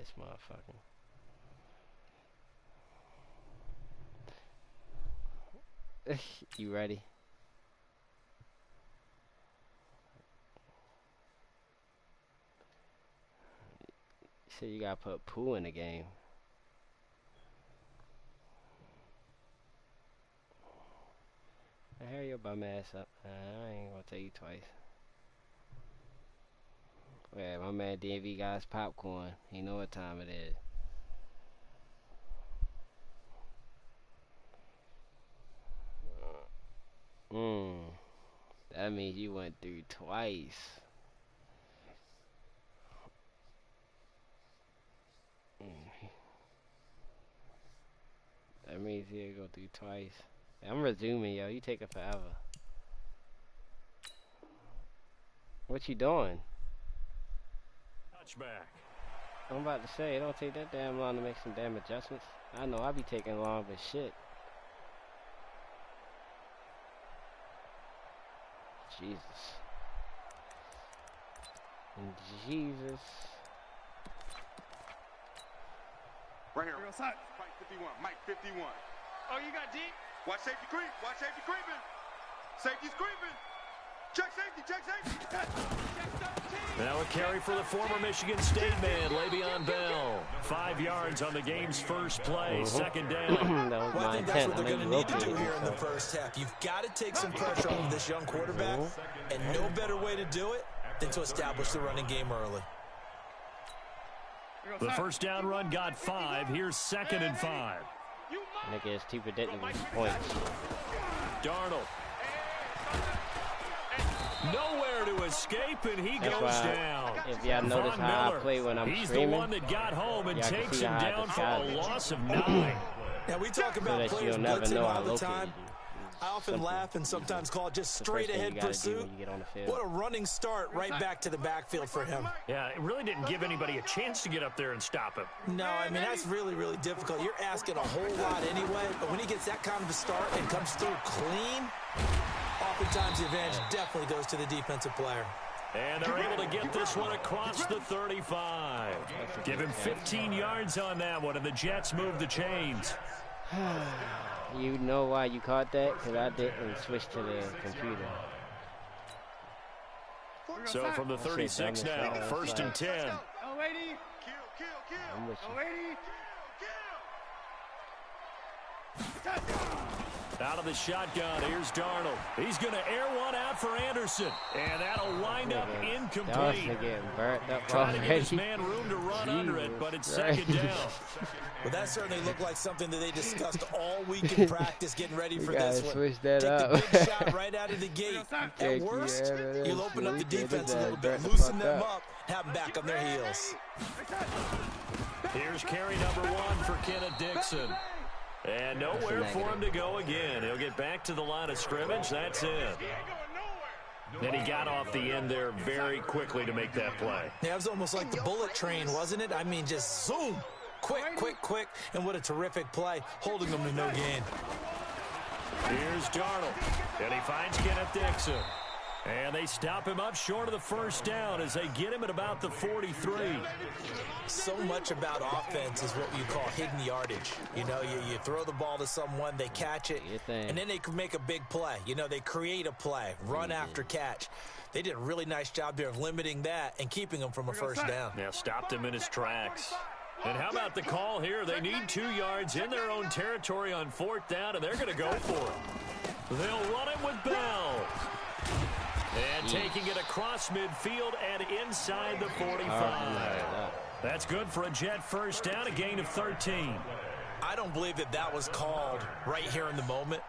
this motherfucker. You ready? So you gotta put Pooh in the game. Hurry your bum ass up. I ain't gonna tell you twice. Yeah, my man DV got his popcorn. He know what time it is. That means you went through twice. That means he'll go through twice. I'm resuming, yo. You taking forever. What you doing? Touchback. I'm about to say, it don't take that damn long to make some damn adjustments. I know I be taking long, but shit. Jesus. And Jesus. Right here. Mike 51. Mike 51. Oh, you got deep? Watch safety creep. Watch safety creeping. Safety's creeping. Check safety. Check safety. Now a carry for the former Michigan State man, Le'Veon Bell. 5 yards on the game's first play. Second down. That was Well, I my think that's intent. what they're going to need to do here in the first half. You've got to take some pressure off of this young quarterback, and no better way to do it than to establish the running game early. The first down run got 5. Here's 2nd and 5. Nigga is too predictable points. Darnold. Nowhere to escape, and he That's goes why down. If y'all notice how I play when I'm He's streaming, the one that got home and y'all can takes see him how I down for a disguise it. loss of 9. Now, we talk so about that players you'll never blitzing know all I the located time. you. I often Simple. laugh and sometimes call it just The first thing you straight-ahead gotta do pursuit. when you get on the field. What a running start right back to the backfield for him. Yeah, it really didn't give anybody a chance to get up there and stop him. No, I mean, that's really, really difficult. You're asking a whole lot anyway, but when he gets that kind of a start and comes through clean, oftentimes the advantage definitely goes to the defensive player. And they're able to get this one across the 35. Give him 15 yards on that one, and the Jets move the chains. You know why you caught that? Because I didn't switch to the computer. So from the 36 now, 1st and 10. Oh, lady. I'm with Oh, you. lady. Out of the shotgun, here's Darnold. He's going to air one out for Anderson. And that'll wind up Y'all incomplete. getting burnt up Trying to give his already. man room to run under it, but it's Christ. 2nd down. Well, that certainly looked like something that they discussed all week in practice, getting ready for this one. Switch that Take up. the big shot right out of the gate. At worst, you'll open up the defense a little bit, loosen them up, have them back on their heels. Here's carry number 1 for Kenneth Dixon. And nowhere for him to go again. He'll get back to the line of scrimmage. That's it. And he got off the end there very quickly to make that play. Yeah, it was almost like the bullet train, wasn't it? I mean, just zoom. Quick, quick, quick. And what a terrific play, holding them to no gain. Here's Darnold. And he finds Kenneth Dixon. And they stop him up short of the first down as they get him at about the 43. So much about offense is what you call hidden yardage. You know, you throw the ball to someone, they catch it, and then they can make a big play. You know, they create a play, run after catch. They did a really nice job there of limiting that and keeping him from a first down. Now stopped him in his tracks. And how about the call here? They need 2 yards in their own territory on 4th down, and they're going to go for it. They'll run it with Bell. And taking it across midfield and inside the 45. That's good for a Jet first down, a gain of 13. I don't believe that that was called right here in the moment.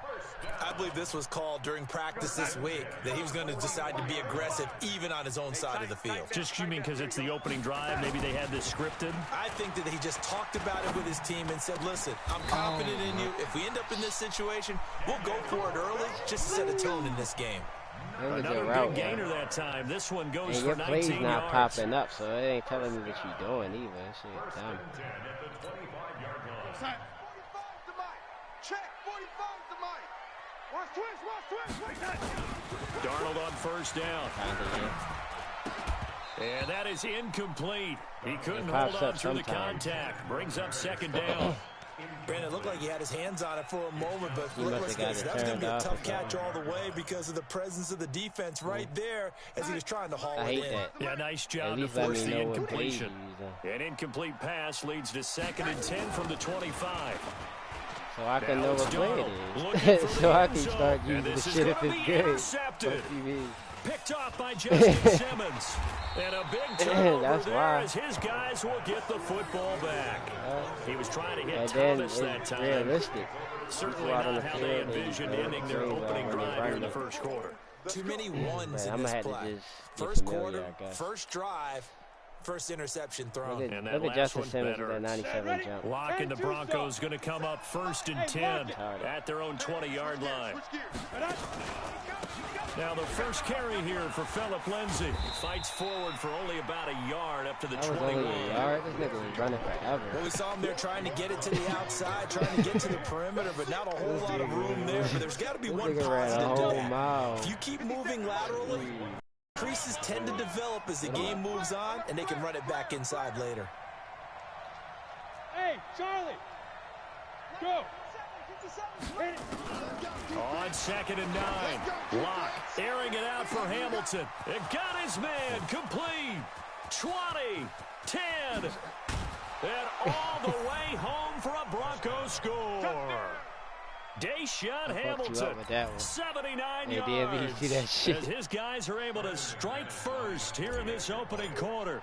I believe this was called during practice this week, that he was going to decide to be aggressive even on his own side of the field. Just you mean because it's the opening drive? Maybe they had this scripted? I think that he just talked about it with his team and said, listen, I'm confident in you. If we end up in this situation, we'll go for it early just to set a tone in this game. Another big gainer that time. This one goes for 19 yards. Your play's not popping up, so it ain't telling me what you're doing either. That shit dumb. Check 45 to Mike. Watch twist. Darnold on first down. And that is incomplete. He couldn't hold on through the contact. Brings up second down. Brandon, it looked like he had his hands on it for a moment, but let's face it, that was going to be a tough catch all the way because of the presence of the defense right there as he was trying to haul it in. That. Yeah, nice job to force the incompletion. An incomplete pass leads to 2nd and 10 from the 25. So I can know what play it is. So I can start using the shit if it's good. Picked off by Justin Simmons. And a big turnover there as his guys will get the football back. He was trying to hit Thomas that time. Realistic. Certainly not how they envisioned ending their opening drive here in the first quarter. Too many ones in this play. First quarter, first drive, first interception thrown. And that last one better. 97 jump. Lock and the Broncos going to come up 1st and 10 at their own 20-yard line. Now the first carry here for Phillip Lindsay. Fights forward for only about a yard up to the 21. This nigga was running forever. Well, we saw him there trying to get it to the outside, trying to get to the perimeter, but not a whole lot of room there. But there's got to be one positive to that. If you keep moving laterally, creases tend to develop as the game moves on, and they can run it back inside later. Hey, Charlie, go. On 2nd and 9. Lock airing it out for Hamilton. It got his man complete. 20, 10, and all the way home for a Broncos score. Deshaun Hamilton, 79 yards. See that shit? As his guys are able to strike first here in this opening quarter.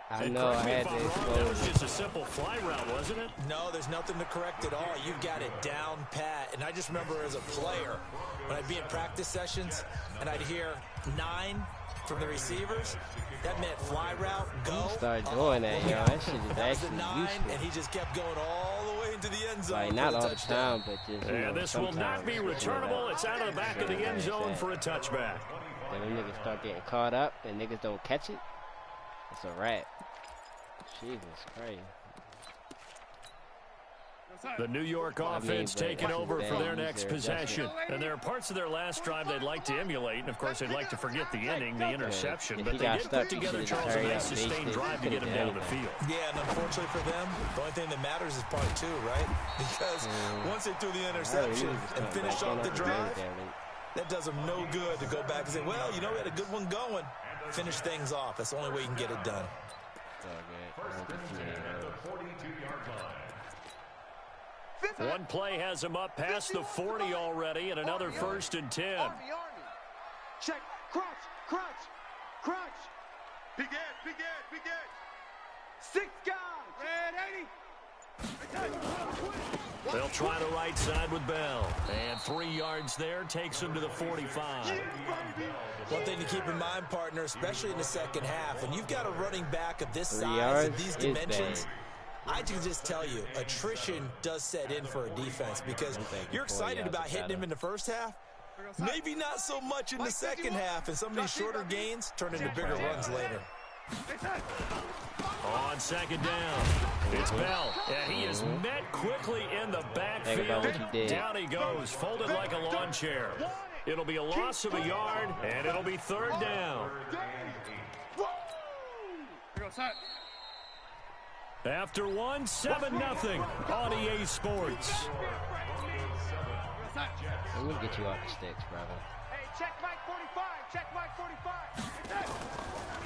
I know I had to explode. That was just a simple fly route, wasn't it? No, there's nothing to correct at all. You've got it down pat. And I just remember as a player, when I'd be in practice sessions and I'd hear 9 from the receivers, that meant fly route, go. Start doing that, yo. That shit is actually 9, useful. And he just kept going all the way into the end zone. Like, not all the time, but just, and this will not be returnable. It's out of the back of the end zone for a touchback. Then when niggas start getting caught up and niggas don't catch it, it's a wrap. Jesus Christ. The New York offense taking over for their next possession. And there are parts of their last drive they'd like to emulate. And, of course, they'd like to forget the inning, the interception. But they did put together, Charles, a nice sustained drive to get them down the field. Yeah, and unfortunately for them, the only thing that matters is part 2, right? Because once they threw the interception and finished off the drive, that does them no good to go back and say, well, you know, we had a good one going. Finish things off. That's the only way you can get it done. One play has him up past the 40 already, and another 1st and 10. Check, crunch. Big edge. 6 guys. Red 80. They'll try the right side with Bell. And 3 yards there takes him to the 45. One thing to keep in mind, partner, especially in the second half, when you've got a running back of this size and these dimensions, I can just tell you, attrition does set in for a defense because you're excited about hitting him in the first half. Maybe not so much in the second half, and some of these shorter gains turn into bigger runs later. On 2nd down, it's Bell, and he is met quickly in the backfield. Down he goes, folded like a lawn chair. It'll be a loss of a yard, and it'll be 3rd down. After 1, 7-0 on EA Sports. Let me get you off the sticks, brother. Hey, check Mike 45. Check Mike 45.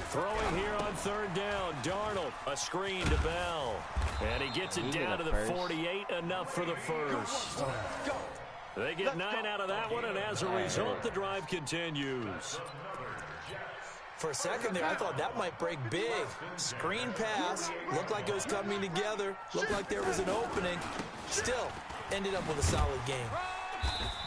Throwing here on 3rd down. Darnold, a screen to Bell. And he gets it down to the 48, enough for the first. They get 9 out of that one, and as a result, the drive continues. For a second there, I thought that might break big. Screen pass, looked like it was coming together, looked like there was an opening. Still, ended up with a solid game.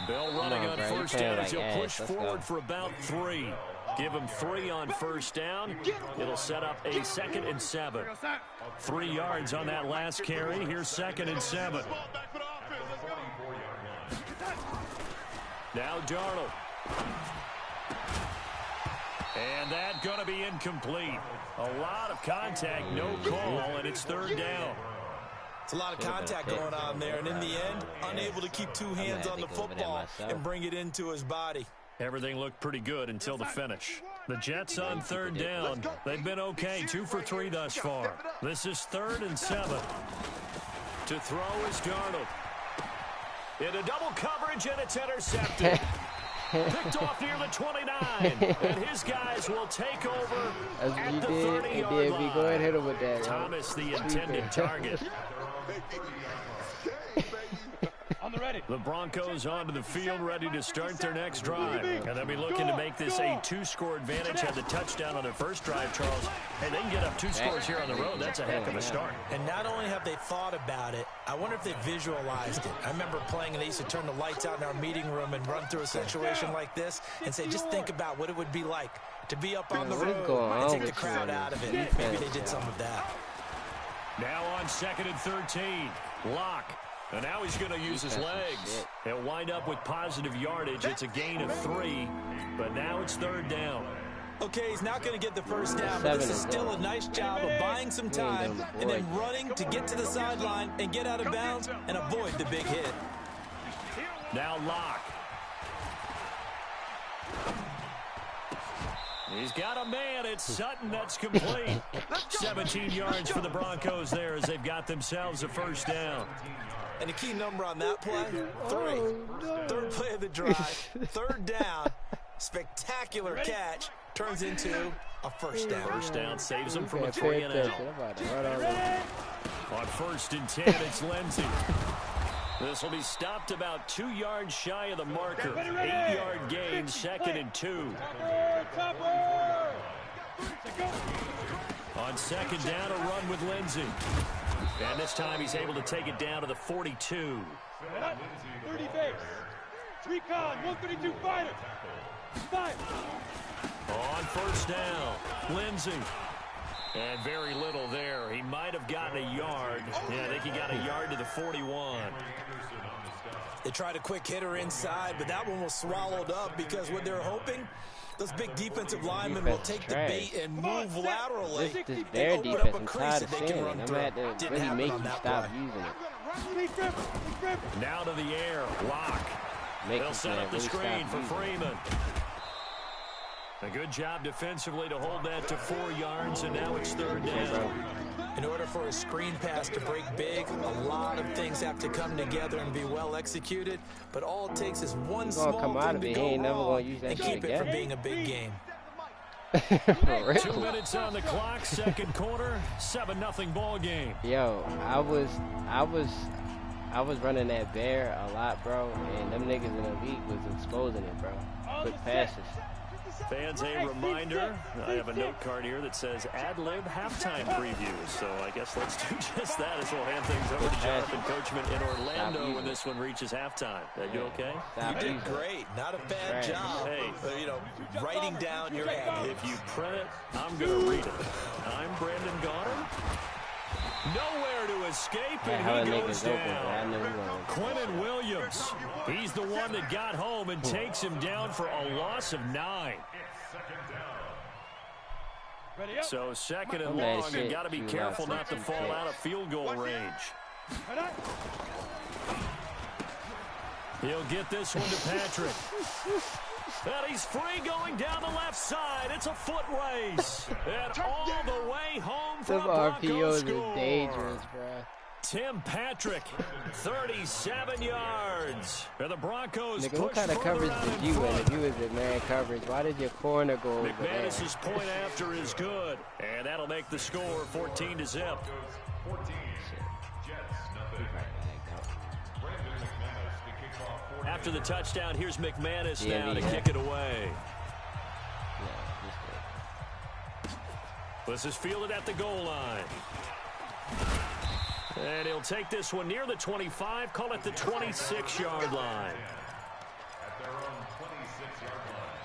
Bell running on 1st down as he'll push forward for about 3. Give him 3 on 1st down. It'll set up a 2nd and 7. 3 yards on that last carry. Here's 2nd and 7. Now Darnold. And that's going to be incomplete. A lot of contact, no call, and it's 3rd down. It's a lot of contact going on there, and in the end, unable to keep 2 hands on the football and bring it into his body. Everything looked pretty good until the finish. The Jets on third down. They've been okay, 2 for 3 thus far. This is 3rd and 7. To throw is Darnold. Into double coverage, and it's intercepted. Picked off near the 29. And his guys will take over at the 30-yard line. Go ahead and hit him with that. Thomas, the intended target. The Broncos onto the field, ready to start their next drive. And they'll be looking to make this a 2-score advantage. Had the touchdown on their first drive, Charles. Hey, they can get up 2 scores here on the road. That's a heck of a start. And not only have they thought about it, I wonder if they visualized it. I remember playing, and they used to turn the lights out in our meeting room and run through a situation like this and say, just think about what it would be like to be up on the road and take the crowd out of it. Maybe they did some of that. Now on 2nd and 13. Lock. And now he's going to use his legs. He'll wind up with positive yardage. It's a gain of 3, but now it's 3rd down. Okay, he's not going to get the first down, but this is still a nice job of buying some time and then running to get to the sideline and get out of bounds and avoid the big hit. Now Lock. He's got a man. It's Sutton. That's complete. 17 yards for the Broncos there as they've got themselves a first down. And the key number on that play, 3. Third play of the drive, 3rd down, spectacular catch, turns into a first down. First down saves them from a 3 and out. On 1st and 10, it's Lindsey. This will be stopped about 2 yards shy of the marker. 8-yard gain, 2nd and 2. On 2nd down, a run with Lindsey. And this time he's able to take it down to the 42. 30 base. Recon, 132 fighter. 5. On 1st down, Lindsey. And very little there. He might have gotten a yard. Yeah, I think he got a yard to the 41. They tried a quick hitter inside, but that one was swallowed up because what they're hoping, those big defensive linemen will take the bait and move laterally. This Bear defense, I'm tired of seeing it. I'm going to have to really make you stop using it. Now to the air, Lock. They'll set up the screen for Freeman. A good job defensively to hold that to 4 yards, and now it's 3rd down. In order for a screen pass to break big, a lot of things have to come together and be well executed, but all it takes is one small thing to go wrong and keep it from being a big game. 2 minutes on the clock, 2nd quarter, 7-0 ball game. Yo, I was running that Bear a lot, bro, and them niggas in the league was exposing it, bro. Quick passes. Fans, a reminder, I have a note card here that says ad-lib halftime previews. So I guess let's do just that as we'll hand things over to Jonathan Coachman in Orlando when this one reaches halftime. Did you okay? You did great. Not a bad job. Hey, you know, writing down your ad. If you print it, I'm going to read it. I'm Brandon Gaudin. Nowhere to escape, and he goes down. Quinnen Williams, he's the one that got home and takes him down for a loss of 9. So 2nd and long, and got to be careful not to fall out of field goal range. He'll get this one to Patrick. And he's free going down the left side. It's a foot race. And all the way home for a Broncos score. Is dangerous, bro. Tim Patrick, 37 yards. And the Broncos push what kind of coverage did you win? If you was in man coverage, why did your corner go over there? McManus's point after is good. And that'll make the score 14-0. After the touchdown, here's McManus now to kick it away. This is fielded at the goal line. And he'll take this one near the 25, call it the 26-yard line. At their own 26-yard line.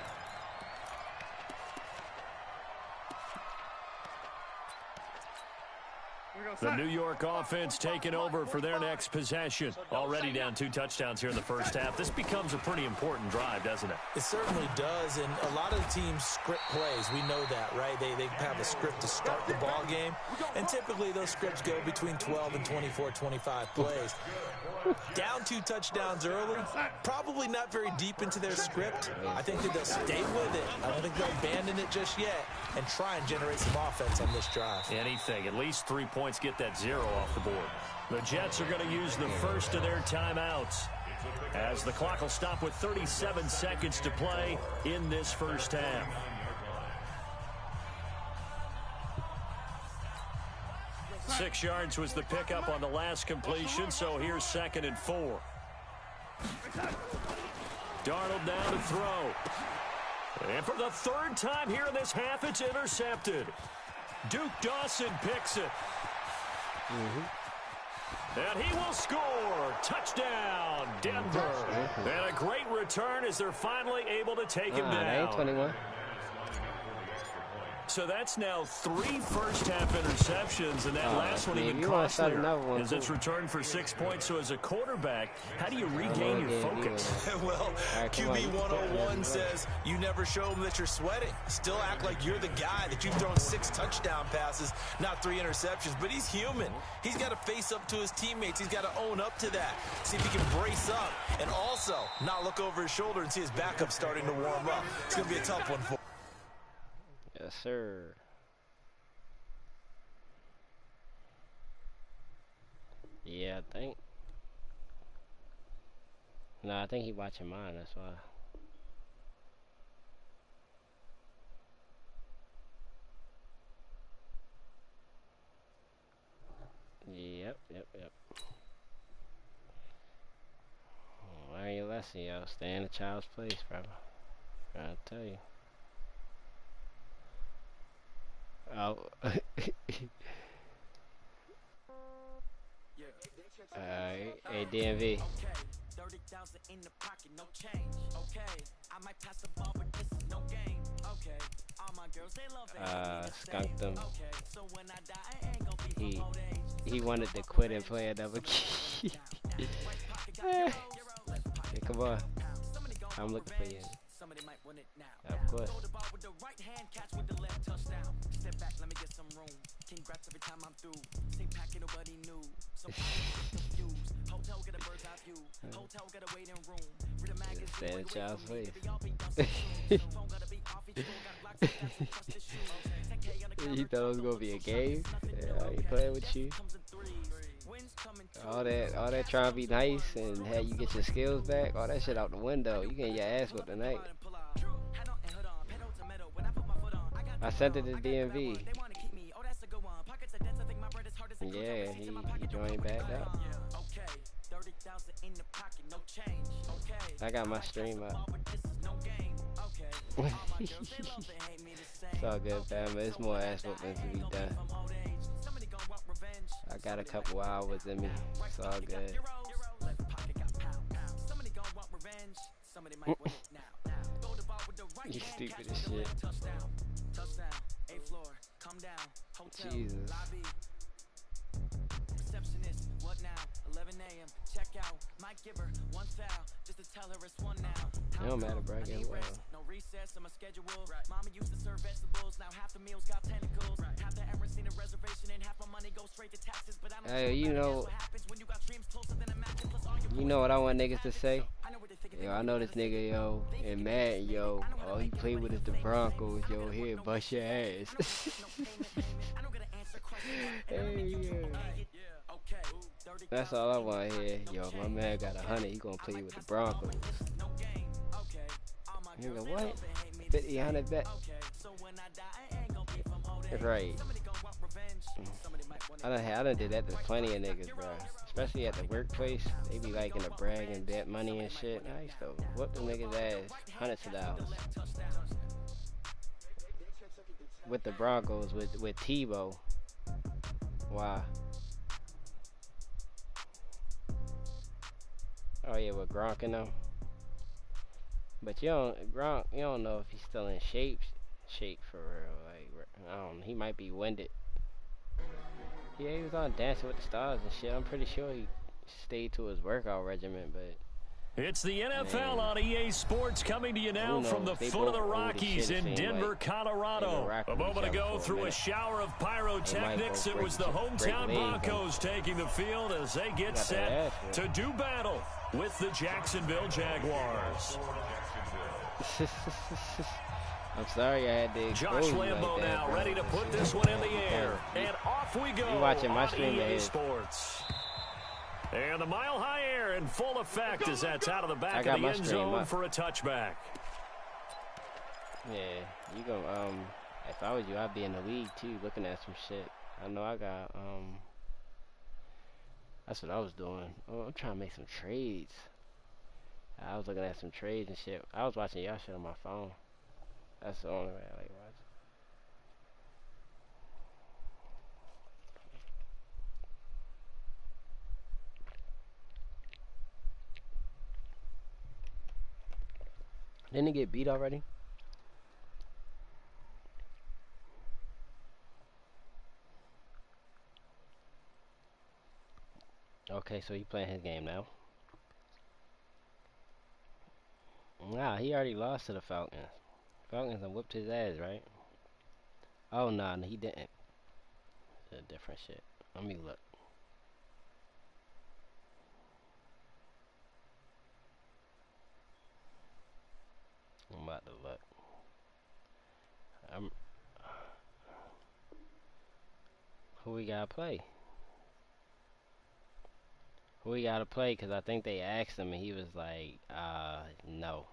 The New York offense taking over for their next possession. Already down 2 touchdowns here in the first half. This becomes a pretty important drive, doesn't it? It certainly does, and a lot of the teams script plays. We know that, right? They have a script to start the ball game, and typically those scripts go between 12 and 24, 25 plays. Down 2 touchdowns early, probably not very deep into their script. I think that they'll stay with it. I don't think they'll abandon it just yet and try and generate some offense on this drive. Anything, at least 3 points, get that 0 off the board. The Jets are going to use the first of their timeouts as the clock will stop with 37 seconds to play in this first half. Six yards was the pickup on the last completion, so here's 2nd and 4. Darnold down to throw. And for the 3rd time here in this half, it's intercepted. Duke Dawson picks it. And he will score. Touchdown, Denver. And a great return as they're finally able to take him down. 21. So that's now 3 first-half interceptions, and that last one even costlier as it's returned for 6 points. So as a quarterback, how do you regain your focus? Well, QB 101 says you never show them that you're sweating. Still act like you're the guy, that you've thrown 6 touchdown passes, not 3 interceptions. But he's human. He's got to face up to his teammates. He's got to own up to that. See if he can brace up and also not look over his shoulder and see his backup starting to warm up. It's going to be a tough one for him. Yes, sir. Yeah, I think. No, I think he watching mine, that's why. Yep. Learn your lesson, yo. Stay in the child's place, brother. Trying to tell you. Oh. Alright, hey DMV. Skunked him. He wanted to quit and play another key. Hey, come on. I'm looking for you. Of course. Step back, let me get some room. Congrats every time I'm through. Stay packing, nobody knew. Hotel get a bird's eye view. Hotel get a waiting room. Read a magazine. Stay in child's face. He thought it was gonna be a game. Yeah, he playing with you. All that trying to be nice and have you get your skills back. All that shit out the window. You getting your ass whipped tonight. I sent it to DMV. Yeah, he joined back up. I got my stream up. It's all good, fam. It's more ass whooping to be done. I got a couple hours in me. It's all good. You stupid as shit. Jesus. Receptionist, what now? 11 a.m. Check out. Might give her one foul just to tell her it's one now. It don't matter, bro. Get well. No recess on my schedule. Mama used to serve vegetables. Now half the meals got tentacles. Half the Emirates need a reservation and half my money goes straight to taxes. But I don't know what happens when you got dreams closer than a match. You know what I want niggas to say? Yo, I know this nigga, yo, and Madden, yo, all he played with is the Broncos, yo, here, bust your ass. Hey, yeah. That's all I want to hear. Yo, my man got 100, he gonna play with the Broncos. Nigga, what? 50, 100 bet? Right. I done did that to plenty of niggas, bro. Especially at the workplace. They be liking to brag and bet money and shit. I used to whoop the niggas' ass hundreds of dollars. With the Broncos, with Tebow. Why? Oh yeah, with Gronk and them. But Gronk, you don't know if he's still in shape for real. Like, I don't know, he might be winded. Yeah, he was on Dancing with the Stars and shit. I'm pretty sure he stayed to his workout regimen, but... It's the NFL on EA Sports coming to you now from the foot of the Rockies in Denver, Colorado. A moment ago, through a shower of pyrotechnics, it was the hometown Broncos taking the field as they get set to do battle with the Jacksonville Jaguars. I'm sorry I had to. Josh Lambo like now ready to put this one in the air. And off we go. You watching my on stream, EA Sports. And the mile-high air in full effect as that's out of the back of the end zone for a touchback. Yeah, you go. If I was you, I'd be in the league too, looking at some shit. I know I got. That's what I was doing. Oh, I'm trying to make some trades. I was looking at some trades and shit. I was watching y'all shit on my phone. That's the only way I like watching. Didn't he get beat already? Okay, so he playing his game now. Nah, he already lost to the Falcons. Falcons have whipped his ass, right? Oh, nah, he didn't. It's a different shit. Let me look. I'm about to look. Who we gotta play? Who we gotta play? Cause I think they asked him and he was like, no.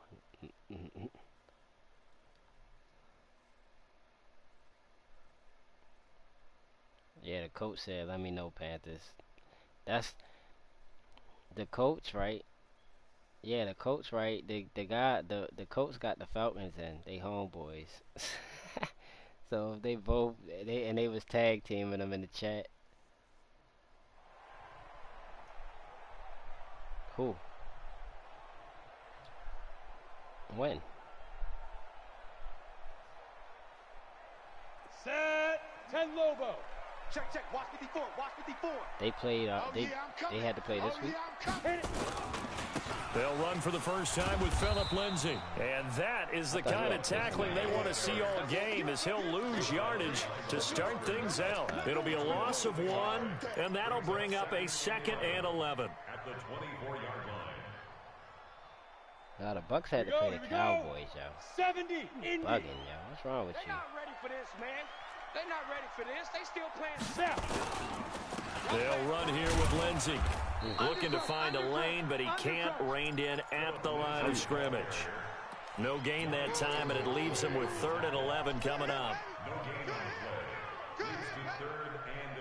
Yeah, the coach said, let me know, Panthers. That's the coach, right? Yeah, the coach, right? The coach got the Falcons and they homeboys. So they both they was tag teaming them in the chat. Who? When? Set 10 Lobo. Check, check. Watch 54. Watch 54. They played. They had to play this week. They'll run for the first time with Phillip Lindsay. And that is the kind of tackling they want to see all game as he'll lose yardage to start things out. It'll be a loss of 1, and that'll bring up a 2nd and 11. At the 24-yard line. Now the Bucks had to play the Cowboys, yo. 70. Bugging, yo. What's wrong with you? They're not ready for this, man. They're not ready for this. They still playing snap. They'll run here with Lindsay. Looking to find a lane, but he can't. Reined in at the line of scrimmage. No gain that time, and it leaves him with 3rd and 11 coming up. No gain on the play. Leads to 3rd and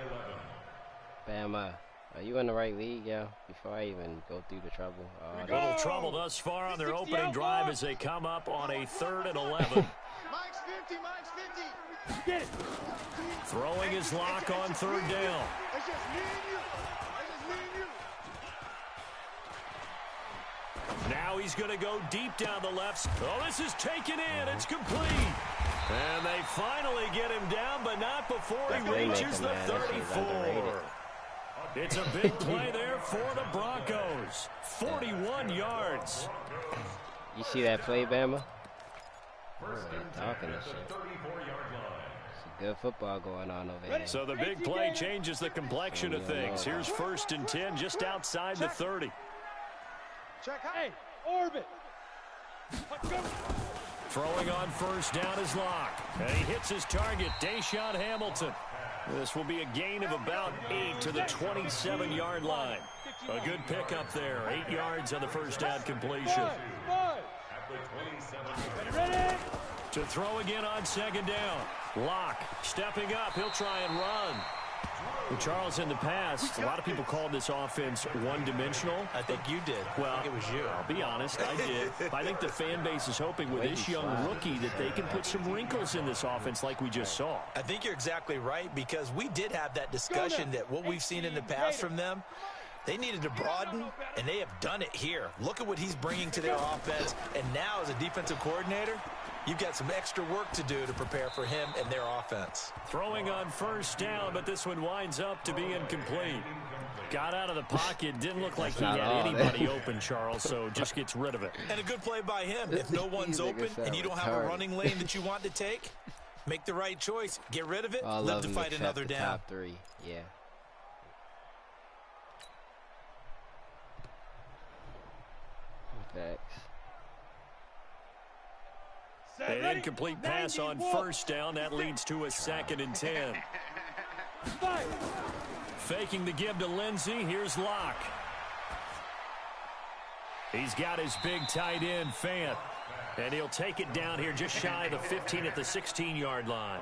11. Bama, are you in the right league, yo? Before I even go through the trouble. Little trouble thus far on their opening drive as they come up on a 3rd and 11. Mike's 50, Mike's 50. Get it. Throwing his lock on 3rd down. It's just me and you. It's just me and you. Now he's going to go deep down the left. Oh, this is taken in. It's complete. And they finally get him down, but not before he reaches the 34. It's a big play there for the Broncos. 41 yards. You see that play, Bama? Talking this shit. Good football going on over here. So the big play changes the complexion of things. Here's 1st and 10 just outside the 30. Check. Hey, orbit. Let's go. Throwing on 1st down is Locke. And he hits his target, Deshaun Hamilton. This will be a gain of about 8 to the 27-yard line. A good pickup there. 8 yards on the 1st down completion. At the 27-yard line. Ready? To throw again on 2nd down. Locke stepping up. He'll try and run. Well, Charles, in the past, a lot of people called this offense one-dimensional. I think you did. Well, I think it was you. I'll be honest, I did. I think the fan base is hoping with this young rookie that they can put some wrinkles in this offense like we just saw. I think you're exactly right, because we did have that discussion that what we've seen in the past from them, they needed to broaden, and they have done it here. Look at what he's bringing to their offense, and now as a defensive coordinator, you've got some extra work to do to prepare for him and their offense. Throwing on first down, but this one winds up to be incomplete. Got out of the pocket. Didn't look like he had anybody open, Charles, so just gets rid of it. And a good play by him. If no one's open and you don't have a running lane that you want to take, make the right choice. Get rid of it. Live to fight another down. Top 3, yeah. Facts. An incomplete pass on first down. That leads to a 2nd and 10. Faking the give to Lindsey. Here's Locke. He's got his big tight end, Fant. And he'll take it down here just shy of the 15 at the 16-yard line.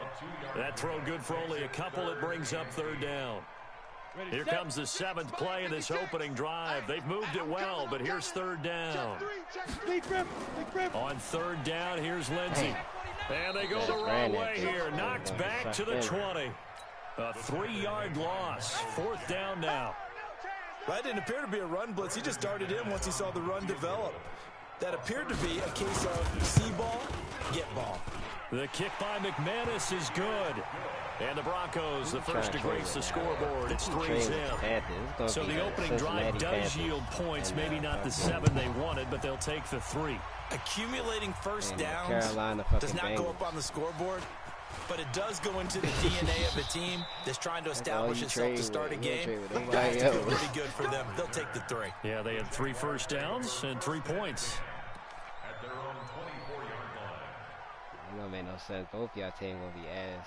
That throw good for only a couple. It brings up 3rd down. Here comes the 7th play of this opening drive. They've moved it well, but here's 3rd down. On 3rd down, here's Lindsey. And they go the wrong way here. Knocked back to the 20. A 3-yard loss. 4th down now. That didn't appear to be a run blitz. He just darted in once he saw the run develop. That appeared to be a case of see ball, get ball. The kick by McManus is good. And the Broncos, the first to grace the scoreboard. It's 3-0. So the opening drive does yield points. Maybe not the 7 they wanted, but they'll take the 3. Accumulating first downs does not go up on the scoreboard, but it does go into the DNA of the team that's trying to establish itself to start a game. That has to feel really good for them. They'll take the 3. Yeah, they had 3 first downs and 3 points. At their own 24-yard line. It don't make no sense. Both y'all team gonna be ass.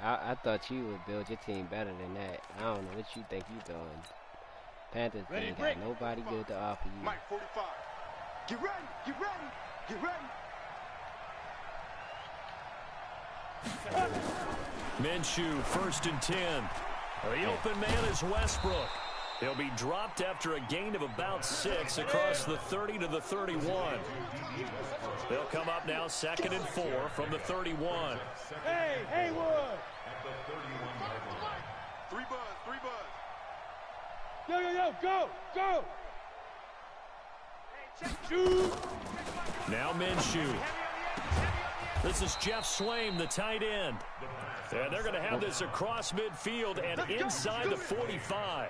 I thought you would build your team better than that. I don't know what you think you doing. Panthers ain't got nobody good to offer you. Mike 45. Get ready, get ready, get ready. Minshew, 1st and 10. The open man is Westbrook. He'll be dropped after a gain of about 6 across the 30 to the 31. They'll come up now 2nd and 4 from the 31. Hey, Haywood! At the 31-yard line. 3 buzz, 3 buzz. Yo, go! Shoot! Now Minshew. This is Jeff Swaim, the tight end. And they're going to have this across midfield and inside the 45.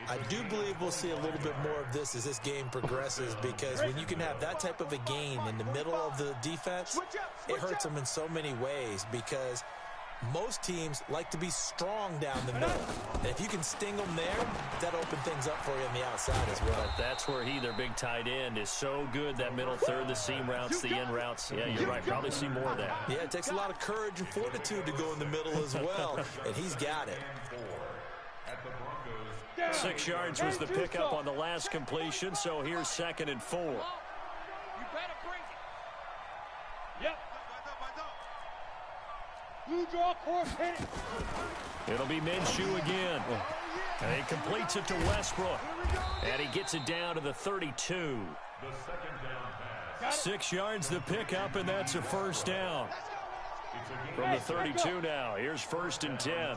I do believe we'll see a little bit more of this as this game progresses, because when you can have that type of a gain in the middle of the defense, it hurts them in so many ways, because most teams like to be strong down the middle. And if you can sting them there, that opens things up for you on the outside as well. But that's where their big tight end, is so good. That middle third, the seam routes, the in routes. Yeah, you're right. Probably see more of that. Yeah, it takes a lot of courage and fortitude to go in the middle as well, and he's got it. 6 yards was the pickup on the last completion, so here's 2nd and 4. You better bring it. Yep. You draw course, hit it. It'll be Minshew again. And he completes it to Westbrook. And he gets it down to the 32. The 2nd down pass. 6 yards the pickup, and that's a 1st down. From the 32 now, here's 1st and 10.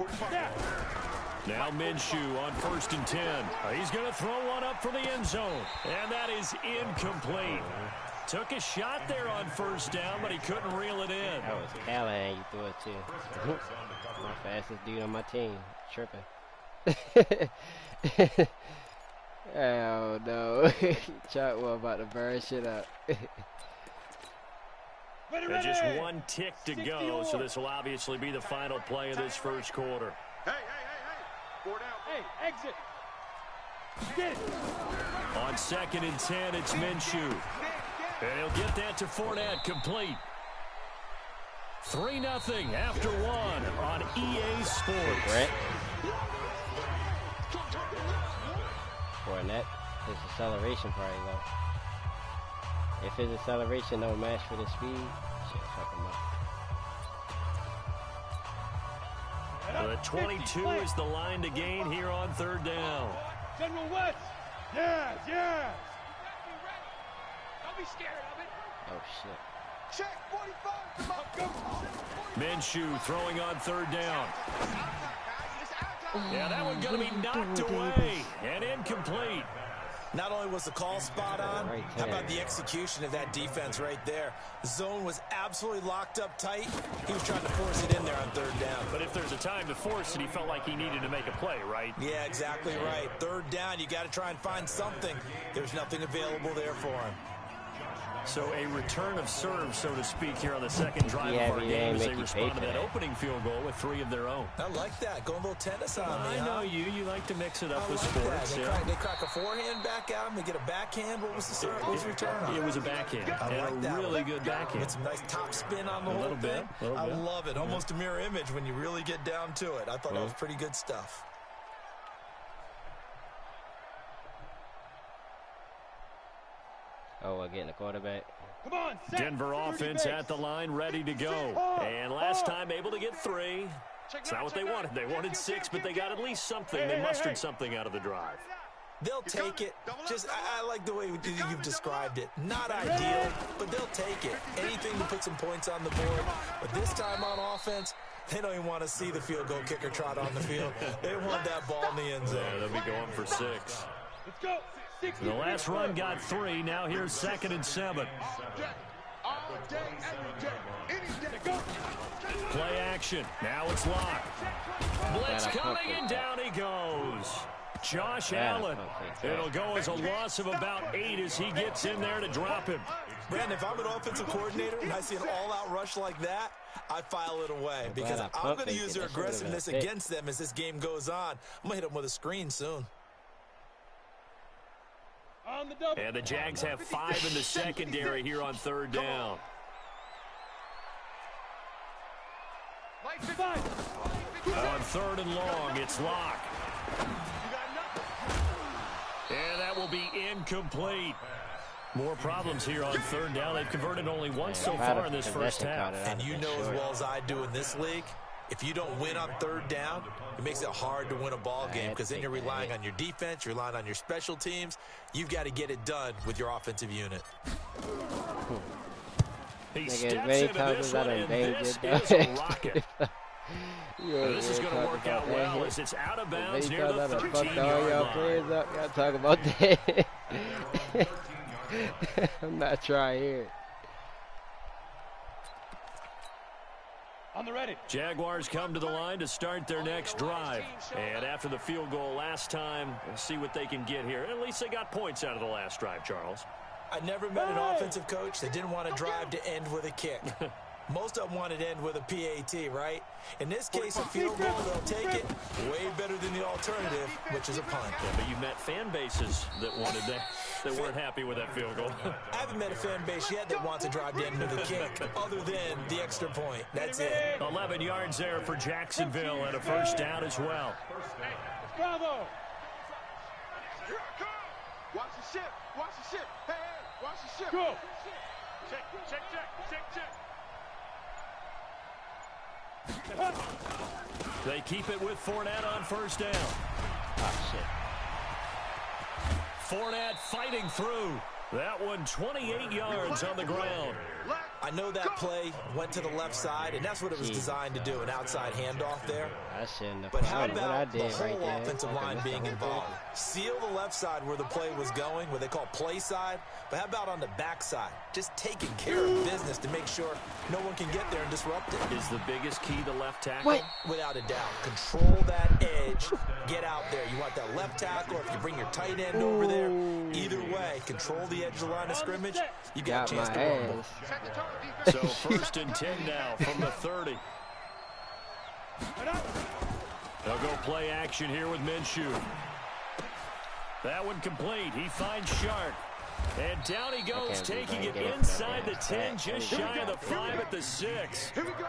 Now Minshew on 1st and 10. He's going to throw one up for the end zone. And that is incomplete. Took a shot there on 1st down, but he couldn't reel it in. That was Callahan you threw it to. My fastest dude on my team. Tripping. Oh, no. Chuck was about to burn shit up. And just 1 tick to go, so this will obviously be the final play of this first quarter. Hey. 4 down. Hey, exit. Get it. On 2nd and 10, it's Minshew. And he'll get that to Fournette, complete. 3-0 after 1 on EA Sports. Brett. Fournette, his acceleration probably low. If his acceleration don't match for the speed, shit, fuck him up. The 22 is the line to gain here on 3rd down. General West. Yes. Don't be scared of it. Oh, shit. Check 45. Come on. Minshew throwing on 3rd down. Yeah, that one going to be knocked away and incomplete. Not only was the call spot on, how about the execution of that defense right there? The zone was absolutely locked up tight. He was trying to force it in there on third down. But if there's a time to force it, he felt like he needed to make a play, right? Yeah, exactly right. Third down, you got to try and find something. There's nothing available there for him. So a return of serve, so to speak, here on the second drive of our game as they respond to that opening field goal with 3 of their own. I like that. Going a little tennis on me, I know you. You like to mix it up with like sports. They crack a forehand back out. They get a backhand. What was the serve? What was the return on? It was a backhand. And a really good backhand. With some nice top spin on the whole thing. I love it. Almost a mirror image when you really get down to it. I thought that was pretty good stuff. Oh, we're getting the quarterback. Come on, Denver offense at the line, ready to go. And last time able to get 3. It's not what they wanted. They wanted 6, but they got at least something. They mustered something out of the drive. They'll take it. Just, I like the way you've described it. Not ideal, but they'll take it. Anything to put some points on the board. But this time on offense, they don't even want to see the field goal kicker trot on the field. They want that ball in the end zone. Yeah, they'll be going for 6. Let's go. The last run got 3. Now here's 2nd and 7. Play action. Now it's locked. Blitz coming, and down he goes. Josh Allen. It'll go as a loss of about 8 as he gets in there to drop him. Brandon, if I'm an offensive coordinator and I see an all-out rush like that, I file it away because I'm going to use their aggressiveness against them as this game goes on. I'm going to hit them with a screen soon. And the Jags have 5 in the secondary here on 3rd down. On 3rd and long, it's locked. And that will be incomplete. More problems here on 3rd down. They've converted only once so far in this first half. And you know as well as I do in this league, if you don't win on 3rd down, it makes it hard to win a ball game because then you're relying on your defense, you're relying on your special teams. You've got to get it done with your offensive unit. He steps into this one, and this is a rocket. This is going to work out well as it's out of bounds near the 13-yard line. Gotta talk about that. I'm not trying here. On the ready. Jaguars come to the line to start their next drive. And after the field goal last time, we'll see what they can get here. At least they got points out of the last drive, Charles. I never met an offensive coach that didn't want to drive to end with a kick. Most of them wanted to end with a PAT, right? In this case, a field goal, they'll take it. Way better than the alternative, which is a punt. Yeah, but you met fan bases that wanted that weren't happy with that field goal. I haven't met a fan base yet that wants to drive to end with a kick, other than the extra point. That's it. 11 yards there for Jacksonville and a first down as well. Bravo. Here I come. Watch the ship. Watch the ship. Hey, hey, watch the ship. Go. Check, check, check, check, check. They keep it with Fournette on first down. Oh, shit. Fournette fighting through. That one 28 yards on the ground. I know that play went to the left side, and that's what it was designed to do, an outside handoff there. But how about the whole offensive line being involved? Seal the left side where the play was going, what they call play side, but how about on the back side? Just taking care of business to make sure no one can get there and disrupt it. Is the biggest key the left tackle? Without a doubt. Control that edge. Get out there. You want that left tackle, or if you bring your tight end over there, either way, control the edge of the line of scrimmage. You got a chance to rumble. So 1st and 10 now from the 30. They'll go play action here with Minshew. That one complete. He finds Shark. And down he goes, taking it inside the 10, just shy of the 5 at the 6. Here we go.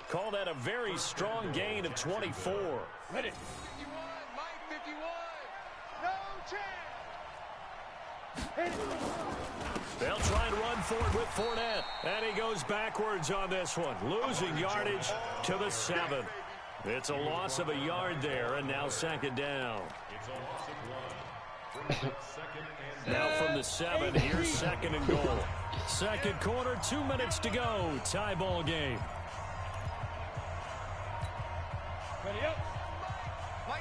Call that a very strong gain of 24. Ready. 51, Mike 51. No chance. They'll try and run for it with Fournette. And he goes backwards on this one, losing yardage to the 7. It's a loss of a yard there, and now 2nd down. Now from the 7, here's 2nd and goal. 2nd quarter, 2 minutes to go. Tie ball game. Ready up.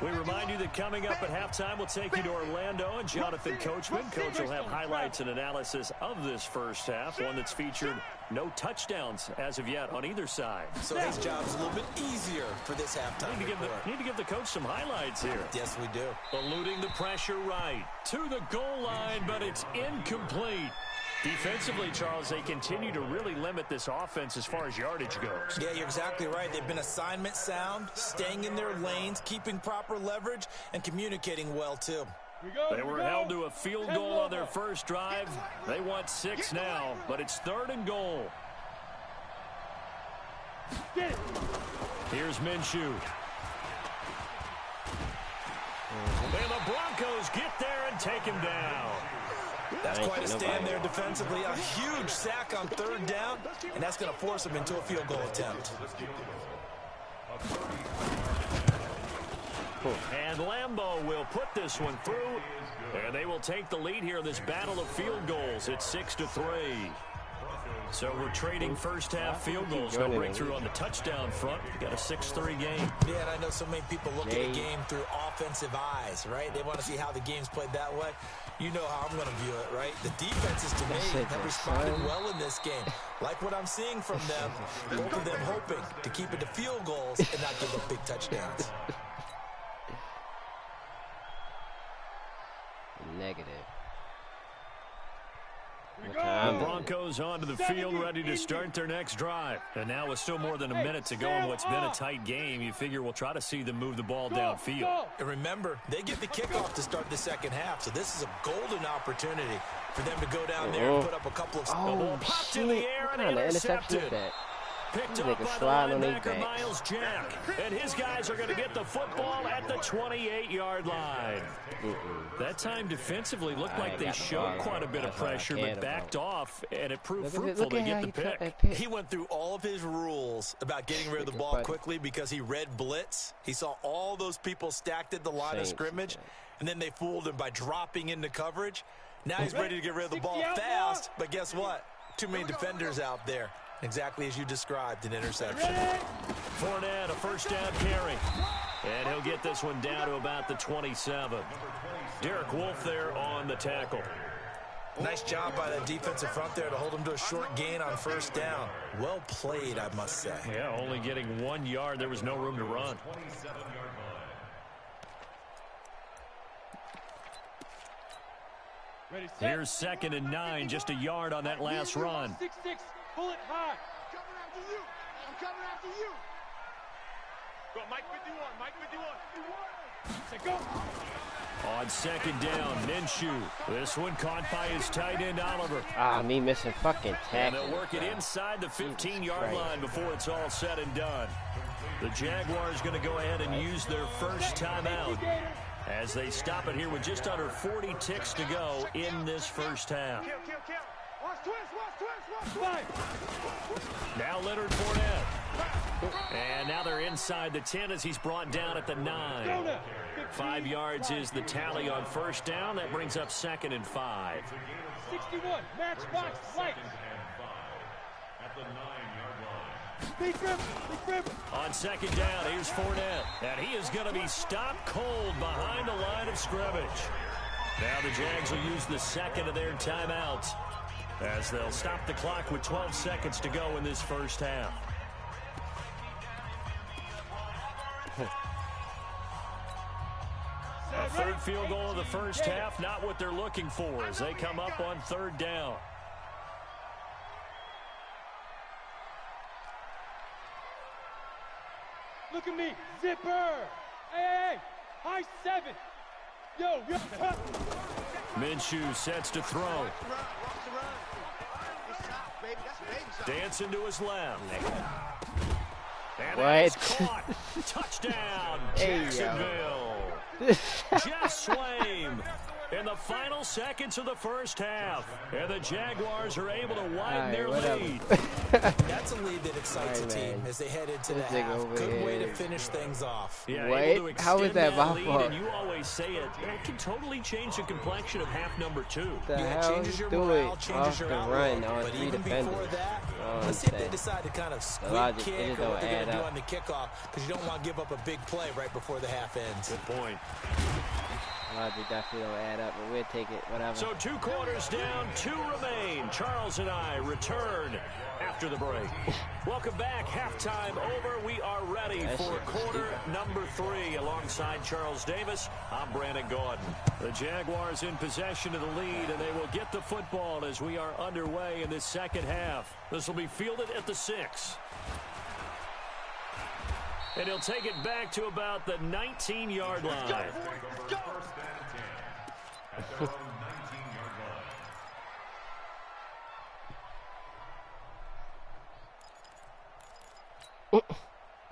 We remind you that coming up at halftime, we'll take you to Orlando and Jonathan Coachman. Coach will have highlights and analysis of this first half, one that's featured no touchdowns as of yet on either side. So his job's a little bit easier for this halftime. Need to give the coach some highlights here. Yes, we do. Eluding the pressure right to the goal line, but it's incomplete. Defensively, Charles, they continue to really limit this offense as far as yardage goes. Yeah, you're exactly right. They've been assignment sound, staying in their lanes, keeping proper leverage, and communicating well, too. They were held to a field goal on their first drive. They want 6 now, but it's 3rd and goal. Here's Minshew. And the Broncos get there and take him down. That's quite a stand there defensively. A huge sack on 3rd down, and that's going to force him into a field goal attempt. And Lambeau will put this one through, and they will take the lead here in this battle of field goals. It's 6-3. So we're trading first half field goals. No breakthrough on the touchdown front. We got a 6-3 game. Yeah, and I know so many people look at a game through offensive eyes, right? They want to see how the game's played that way. You know how I'm going to view it, right? The defenses, to me, have responded well in this game. Like what I'm seeing from them, both of them hoping to keep it to field goals and not give up big touchdowns. Negative. The Broncos onto the field, ready to start their next drive. And now with still more than a minute to go in what's been a tight game, you figure we'll try to see them move the ball downfield. And remember, they get the kickoff to start the second half, so this is a golden opportunity for them to go down there and put up a couple of... The ball popped in the air and intercepted. Picked up by the linebacker, Miles Jack. And his guys are going to get the football at the 28-yard line. That time defensively looked like they showed quite a bit of pressure, but backed off, and it proved fruitful to get the pick. He went through all of his rules about getting rid of the ball quickly because he read blitz. He saw all those people stacked at the line of scrimmage, and then they fooled him by dropping into coverage. Now he's ready to get rid of the ball fast, but guess what? Too many defenders out there. Exactly as you described, an interception. Fournette, a first down carry. And he'll get this one down to about the 27. Derek Wolfe there on the tackle. Nice job by that defensive front there to hold him to a short gain on first down. Well played, I must say. Yeah, only getting 1 yard. There was no room to run. Here's 2nd and 9, just a yard on that last run. 6-6. Pull it high. I'm coming after you. Go, Mike 51. Go. On 2nd down, Minshew. This one caught by his tight end, Oliver. Me missing fucking tackle. And they'll work it inside the 15-yard line before it's all said and done. The Jaguars going to go ahead and use their first timeout as they stop it here with just under 40 ticks to go in this first half. Now Leonard Fournette. And now they're inside the 10 as he's brought down at the 9. 5 yards is the tally on first down. That brings up 2nd and 5. 61, matchbox, light. At the 9-yard line. Big grip. On 2nd down, here's Fournette. And he is going to be stopped cold behind the line of scrimmage. Now the Jags will use the second of their timeouts as they'll stop the clock with 12 seconds to go in this first half. A third field goal of the first half, not what they're looking for as they come up on 3rd down. Look at me, zipper. Hey, high 7. Yo. Minshew sets to throw. Dancing to his left. And that's caught. Touchdown, Jacksonville. Jeff Swaim in the final seconds of the first half. And the Jaguars are able to widen their lead. That's a lead that excites a team as they head into the half. Good way to finish things off. Yeah, Wait, how is that my fault? And you always say it, that can totally change the complexion of half number 2. Yeah, it changes your morale, changes your outlook. But even before that, let's see if they decide to kind of squeak kick or what they're going to do on the kickoff, because you don't want to give up a big play right before the half ends. Good point. Logic definitely don't add up, but we'll take it, whatever. So 2 quarters down, 2 remain. Charles and I return after the break. Welcome back. Halftime over. We are ready for quarter number 3. Alongside Charles Davis, I'm Brandon Gordon. The Jaguars in possession of the lead, and they will get the football as we are underway in this second half. This will be fielded at the 6. And he'll take it back to about the 19-yard line. Go. First and 10 at their own 19-yard line.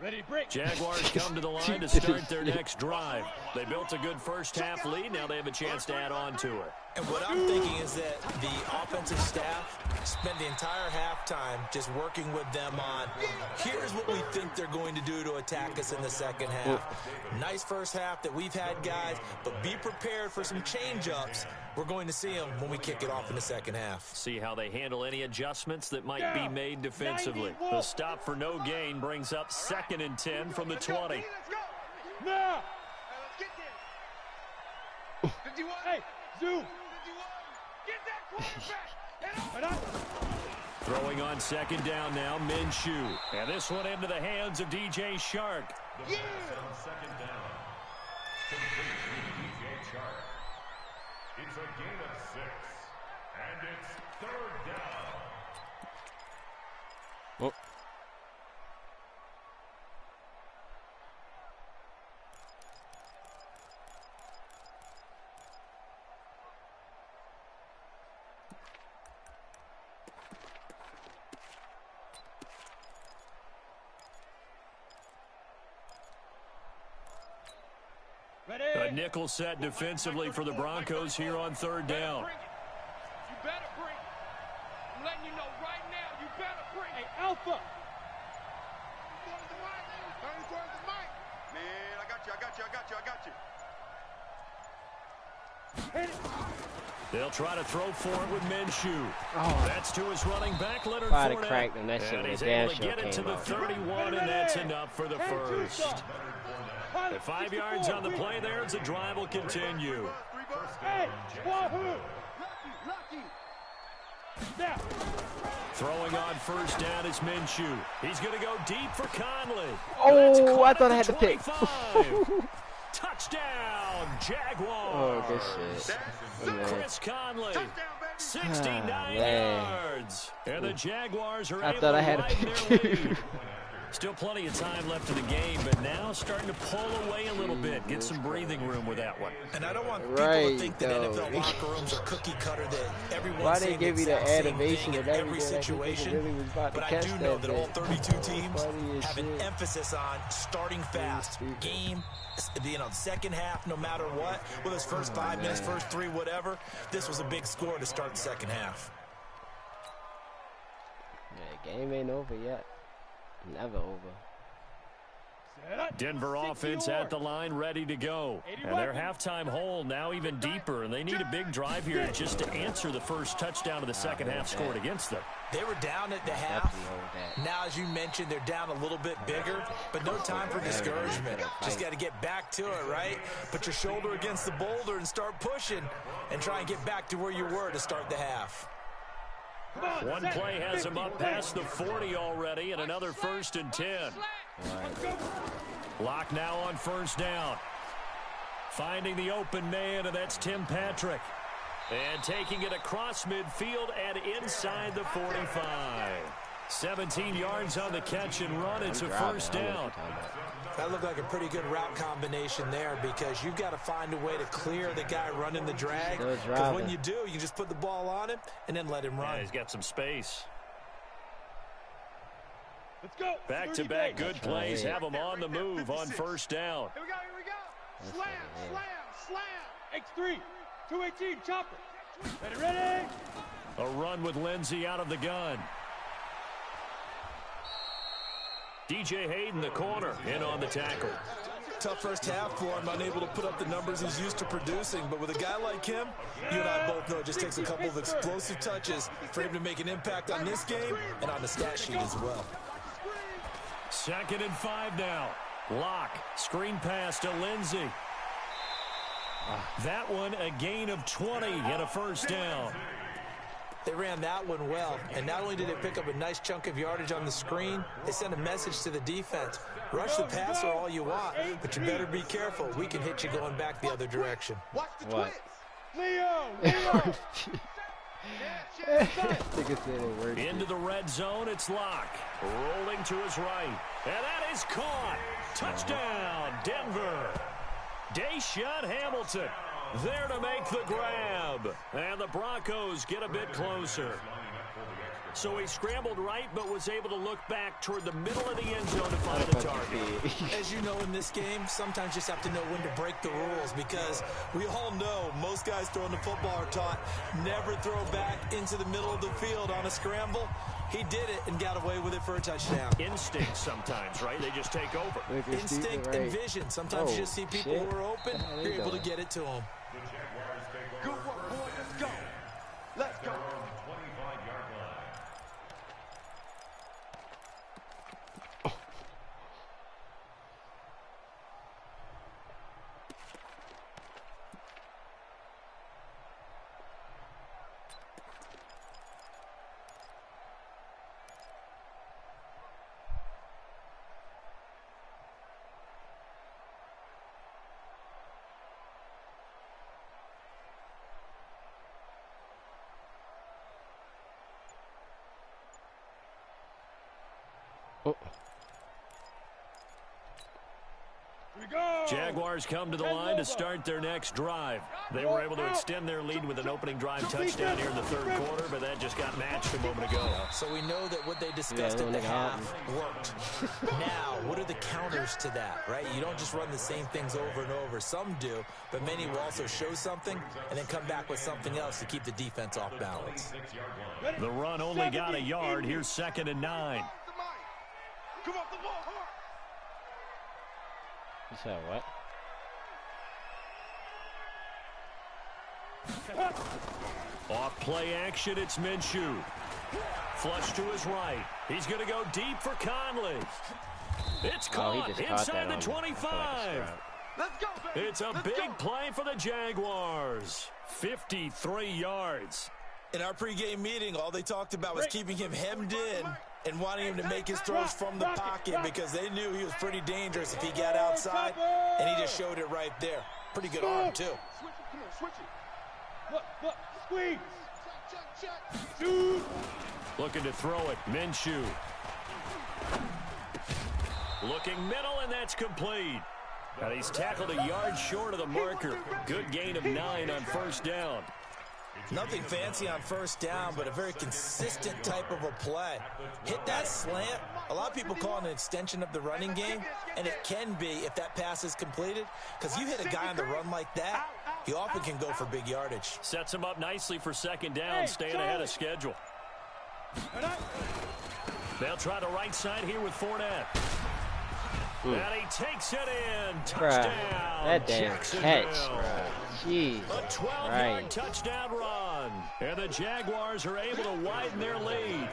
Ready to break. Jaguars come to the line to start their next drive. They built a good first half lead. Now they have a chance to add on to it. And what I'm thinking is that the offensive staff spent the entire halftime just working with them on, here's what we think they're going to do to attack us in the second half. Nice first half that we've had, guys, but be prepared for some change-ups. We're going to see them when we kick it off in the second half. See how they handle any adjustments that might be made defensively. The stop for no gain brings up 2nd and 10 from the 20. Now. Let's get there. 51. Hey, zoom. 51. Get that quarterback. Throwing on 2nd down now, Minshew. And this one into the hands of DJ Shark. The pass on 2nd down. Complete to DJ Shark. It's a gain of 6. And it's 3rd down. Oh. A nickel set defensively for the Broncos here on 3rd down. You better bring it. I'm letting you know right now, you better bring it. Hey, Alpha. Towards the mic. Man, I got you. Hit it. They'll try to throw for it with Minshew. Oh. That's to his running back, Leonard I'd have Fournette. cracked him. That shit And was he's damn able to sure get it to came the out. 31, and that's enough for the first. At 5 yards on the play there as the drive will continue. Hey, Wahoo. Lucky. Now. Throwing on 1st down is Minshew. He's going to go deep for Conley. Oh, I thought I had to pick. Touchdown, Jaguars. Oh, good shit. Chris Conley, 69 yards. And the Jaguars are able to widen their lead. Still plenty of time left in the game, but now starting to pull away a little bit. Get some breathing room with that one. And I don't want people to think that NFL locker rooms are cookie cutter, that everyone's saying the exact same thing in every situation. But I do know that all 32 teams have an emphasis on starting fast. Game, the second half, no matter what, whether it's first 5 minutes, first 3, whatever, this was a big score to start the second half. Yeah, game ain't over yet. Never over. Denver offense at the line, ready to go. And their halftime hole now even deeper, and they need a big drive here just to answer the first touchdown of the second half scored against them. They were down at the half. Now, as you mentioned, they're down a little bit bigger, but no time for discouragement. Just got to get back to it, right? Put your shoulder against the boulder and start pushing and try and get back to where you were to start the half. One play has him up past the 40 already, and another 1st and 10. Lock now on 1st down. Finding the open man, and that's Tim Patrick. And taking it across midfield and inside the 45. 17 yards on the catch and run. It's a 1st down. That looked like a pretty good route combination there, because you've got to find a way to clear the guy running the drag. Because when you do, you just put the ball on him and then let him run. Yeah, he's got some space. Let's go. Back-to-back good plays have him on the move on 1st down. Here we go. Slam. X3. 218, chopper. Ready, ready. A run with Lindsey out of the gun. DJ Hayden, the corner, in on the tackle. Tough first half for him, unable to put up the numbers he's used to producing. But with a guy like him, you and I both know it just takes a couple of explosive touches for him to make an impact on this game and on the stat sheet as well. 2nd and 5 now. Lock, screen pass to Lindsey. That one a gain of 20 and a first down. They ran that one well, and not only did they pick up a nice chunk of yardage on the screen, they sent a message to the defense. Rush the passer all you want, but you better be careful. We can hit you going back the other direction. What? Leo! Into the red zone, it's Lock. Rolling to his right. And that is caught. Touchdown, Denver. Deshaun Hamilton there to make the grab. And the Broncos get a bit closer. So he scrambled right, but was able to look back toward the middle of the end zone to find the target. As you know in this game, sometimes you just have to know when to break the rules, because we all know most guys throwing the football are taught never throw back into the middle of the field on a scramble. He did it and got away with it for a touchdown. Instinct sometimes, right? They just take over. Instinct and vision. Sometimes you just see people who are open, you're able to get it to them. Good work, boy. Let's go. Let's go. Jaguars come to the line to start their next drive. They were able to extend their lead with an opening drive touchdown here in the third quarter, but that just got matched a moment ago. So we know that what they discussed at the half worked. Now, what are the counters to that, right? You don't just run the same things over and over. Some do, but many will also show something and then come back with something else to keep the defense off balance. The run only got a yard. Here's 2nd and 9. Come off the ball hard. You said what? Off play action, it's Minshew. Flush to his right. He's going to go deep for Conley. It's caught inside the 25. Let's go, baby. It's a big play for the Jaguars. 53 yards. In our pregame meeting, all they talked about was keeping him hemmed in and wanting him to make his throws from the pocket, because they knew he was pretty dangerous if he got outside, and he just showed it right there. Pretty good arm, too. Switch it. Come on, switch it. Look, squeeze. Check. Shoot. Looking to throw it. Minshew. Looking middle, and that's complete. Now he's tackled a yard short of the marker. Good gain of 9 on first down. Nothing fancy on first down, but a very consistent type of a play. Hit that slant. A lot of people call it an extension of the running game, and it can be if that pass is completed, because you hit a guy on the run like that, he often can go for big yardage. Sets him up nicely for 2nd down, staying ahead of schedule. They'll try the right side here with Fournette. And he takes it in. Touchdown. That damn catch, bro. Jeez. A 12-yard touchdown run. And the Jaguars are able to widen their lead.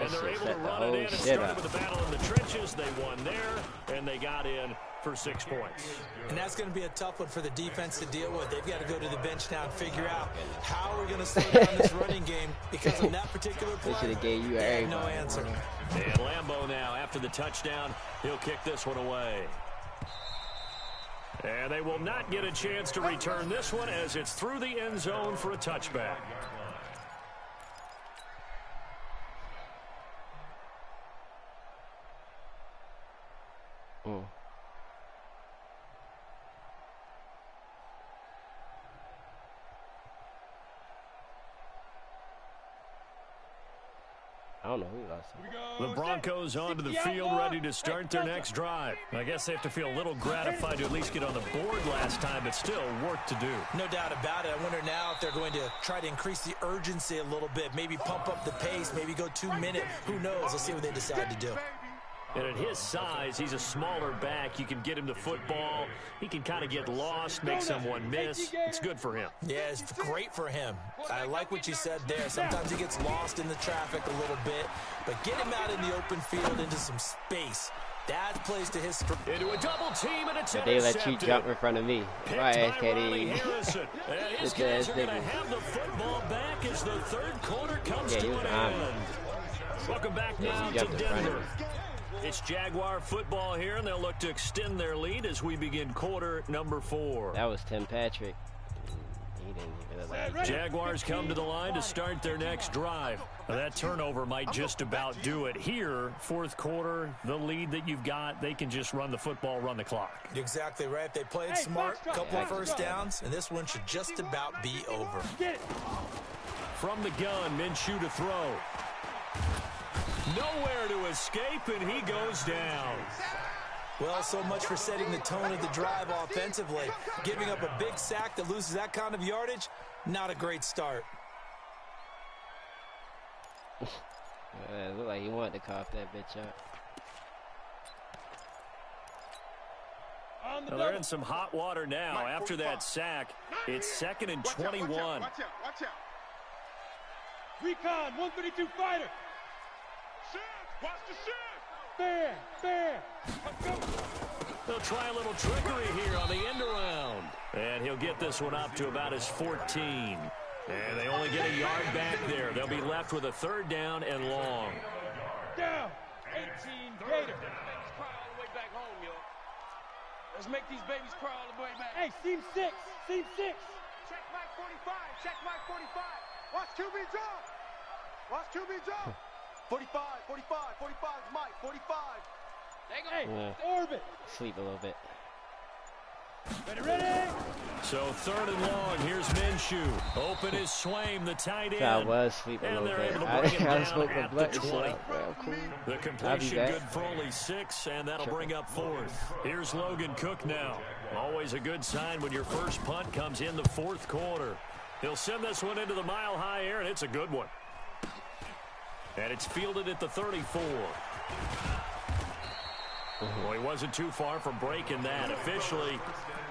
And they're able to run it in. It started with a battle in the trenches. They won there, and they got in for 6 points. And that's going to be a tough one for the defense to deal with. They've got to go to the bench now and figure out how we're going to slow down this running game, because on that particular play, they should have gave you they had no answer. And Lambeau now, after the touchdown, he'll kick this one away. And they will not get a chance to return this one, as it's through the end zone for a touchback. I don't know who lost him. The Broncos onto the field, ready to start their next drive. I guess they have to feel a little gratified to at least get on the board last time, but still work to do. No doubt about it. I wonder now if they're going to try to increase the urgency a little bit, maybe pump up the pace, maybe go 2 minutes. Who knows? Let's see what they decide to do. And at his size, he's a smaller back. You can get him the football. He can kind of get lost, make someone miss. It's good for him. Yeah, it's great for him. I like what you said there. Sometimes he gets lost in the traffic a little bit, but get him out in the open field into some space. That plays to his strength. Into a double team, and it's But they let you jump in front of me. Right, SKD. His guys are going to have the football back as the third quarter comes to an end. Welcome back now to Denver. It's Jaguar football here, and they'll look to extend their lead as we begin quarter number 4. That was Tim Patrick. He didn't even realize. Jaguars come to the line to start their next drive. Now, that turnover might just about do it here. Fourth quarter, the lead that you've got, they can just run the football, run the clock. You're exactly right. They played smart, couple of first downs, and this one should just about be over. From the gun, Minshew to throw. Nowhere to escape, and he goes down. Well, so much for setting the tone of the drive offensively. Giving up a big sack that loses that kind of yardage, not a great start. It looked like he wanted to cough that bitch up. Well, they're in some hot water now. After that sack, it's 2nd and 21. Watch out. Recon, 132 fighter. Watch the shift. Fair. Let's go. They'll try a little trickery here on the end around. And he'll get this one up to about his 14. And they only get a yard back there. They'll be left with a 3rd down and long. Down. 18 Gator. Cry all the way back home, yo. Let's make these babies cry all the way back. Hey, seam 6. Check Mike 45. Watch QB jump. 45 is Mike. 45. Hey, orbit. Sleep a little bit. Ready? So 3rd and long. Here's Minshew. Open is Swaim, the tight end. I was sleeping a And little they're bit. able to bring him I was down smoking at blood the and 20. shit. Well, cool. The completion good for only 6, and that'll bring up 4th. Here's Logan Cook now. Always a good sign when your first punt comes in the 4th quarter. He'll send this one into the mile-high air, and it's a good one. And it's fielded at the 34. Well, he wasn't too far from breaking that. Officially,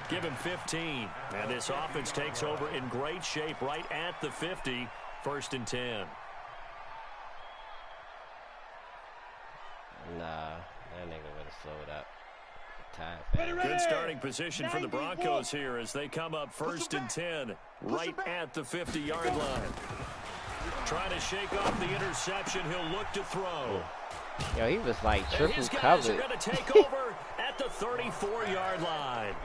give him 15. And this offense takes over in great shape right at the 50. 1st and 10. Nah, that nigga would have slowed up. Good starting position for the Broncos here as they come up 1st and 10 right at the 50-yard line. Trying to shake off the interception. He'll look to throw. Yo, he was like triple His guys covered. are going to take over at the 34-yard line.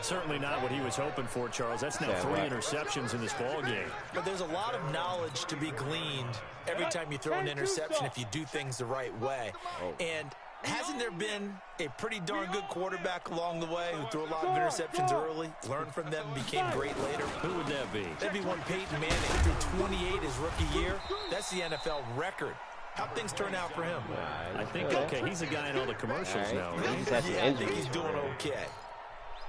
Certainly not what he was hoping for, Charles. That's now 3 interceptions in this ball game. But there's a lot of knowledge to be gleaned every time you throw an interception if you do things the right way. And hasn't there been a pretty darn good quarterback along the way who threw a lot of interceptions early, learned from them, became great later? Who would that be? That'd be one Peyton Manning. Threw 28 his rookie year. That's the NFL record. How'd things turn out for him? I think, okay, he's a guy in all the commercials now, right? Yeah, I think he's doing okay.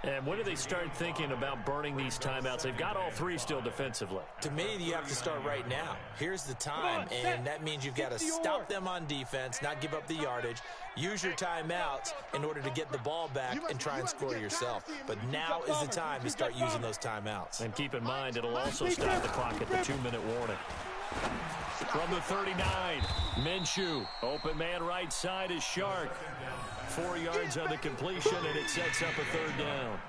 And when do they start thinking about burning these timeouts? They've got all 3 still defensively. To me, you have to start right now. Here's the time, and that means you've got to stop them on defense, not give up the yardage, use your timeouts in order to get the ball back and try and score yourself. But now is the time to start using those timeouts. And keep in mind, it'll also stop the clock at the 2-minute warning. From the 39, Minshew. Open man right side is Shark. 4 yards on the completion, and it sets up a 3rd down.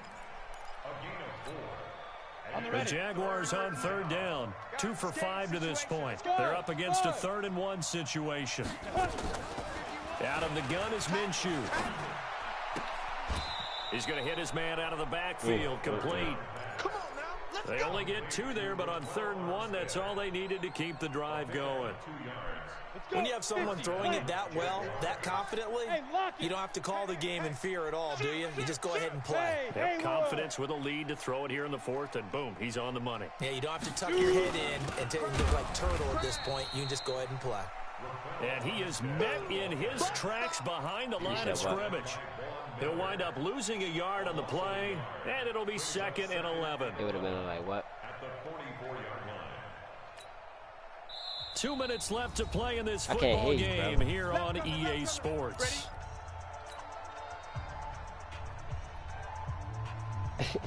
The Jaguars on 3rd down. 2 for 5 to this point. They're up against a 3rd and 1 situation. Out of the gun is Minshew. He's going to hit his man out of the backfield. Complete. They only get 2 there, but on 3rd and 1, that's all they needed to keep the drive going. When you have someone throwing it that well, that confidently, you don't have to call the game in fear at all, do you? You just go ahead and play. Have confidence with a lead to throw it here in the 4th, and boom, he's on the money. Yeah, you don't have to tuck your head in and look like turtle at this point. You can just go ahead and play. And he is met in his tracks behind the line of scrimmage. He'll wind up losing a yard on the play, and it'll be 2nd and 11. It would have been like, what? At the 44-yard line. 2 minutes left to play in this football game here on EA Sports.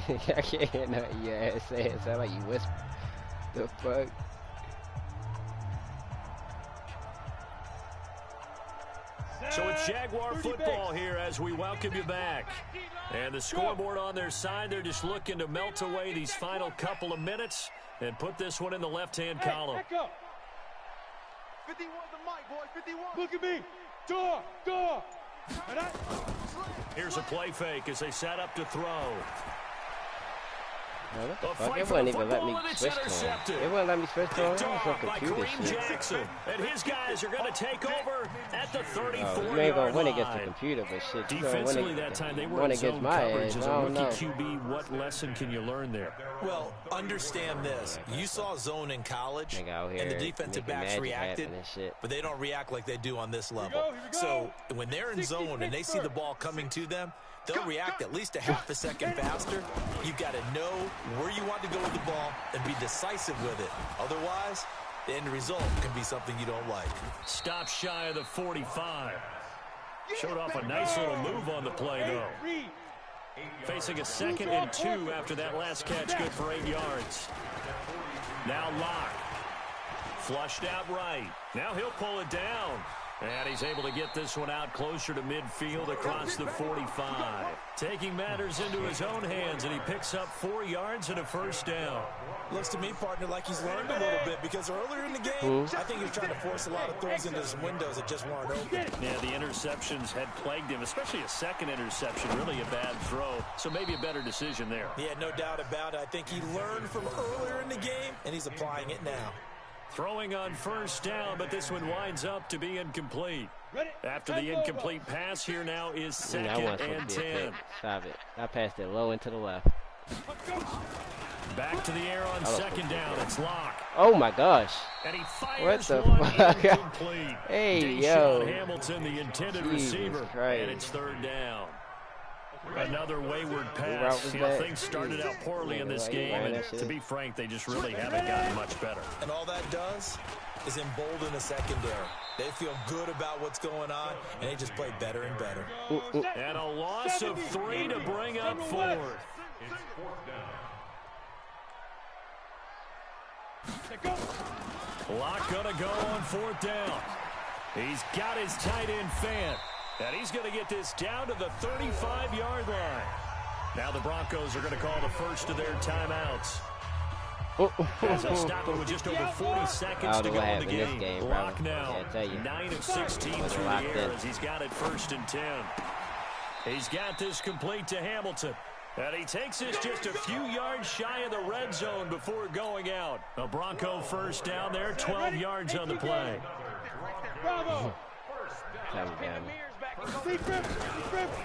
I can't hear nothing you ass saying. It sound like you whisper. The fuck? So it's Jaguar football here as we welcome you back. And the scoreboard on their side, they're just looking to melt away these final couple of minutes and put this one in the left-hand column. 51 the mic, boys. 51. Look at me. Door. Here's a play fake as they set up to throw. Man, what the fuck? It wouldn't even let me switch to him. It wouldn't let me switch to him. It's some computer shit. Jackson, and his guys are going to take over at the 34-yard You ain't gonna win line. against the computer, but shit. Defensively that time, they were in zone coverage. As a rookie QB, what lesson can you learn there? Well, understand this. You saw zone in college, and the defensive backs reacted, but they don't react like they do on this level. So when they're in zone and they see the ball coming to them, they'll react at least a half a second faster. You've got to know where you want to go with the ball and be decisive with it. Otherwise, the end result can be something you don't like. Stop shy of the 45. Showed off a nice little move on the play, though. Facing a 2nd and 2 after that last catch, good for 8 yards. Now Locke. Flushed out right. Now he'll pull it down. And he's able to get this one out closer to midfield across the 45. Taking matters into his own hands, and he picks up 4 yards and a first down. Looks to me, partner, like he's learned a little bit because earlier in the game, I think he was trying to force a lot of throws into his windows that just weren't open. Yeah, the interceptions had plagued him, especially a second interception, really a bad throw. So maybe a better decision there. Yeah, no doubt about it. I think he learned from earlier in the game, and he's applying it now. Throwing on first down, but this one winds up to be incomplete. After the incomplete pass, here now is 2nd and 10. Stop it. I passed it low and to the left. Back to the air on 2nd down. It's Locke. Oh, my gosh. And he fires what the one fuck? incomplete. Hey, Deshaun yo. Hamilton, the intended Jesus receiver. Christ. And it's 3rd down. Another wayward pass. Things started out poorly in this game, and to be frank, they just really haven't gotten much better. And all that does is embolden the secondary. They feel good about what's going on, and they just play better and better. And a loss of 3 to bring up 4th. It's 4th down. Locke gonna go on 4th down. He's got his tight end Fant. And he's going to get this down to the 35-yard line. Now the Broncos are going to call the first of their timeouts. As they'll stop it with just over 40 seconds to go in the game. Locke now, 9 of 16 through the air as he's got it 1st and 10. He's got this complete to Hamilton. And he takes this just a few yards shy of the red zone before going out. A Bronco first down there, 12 yards on the play. Bravo.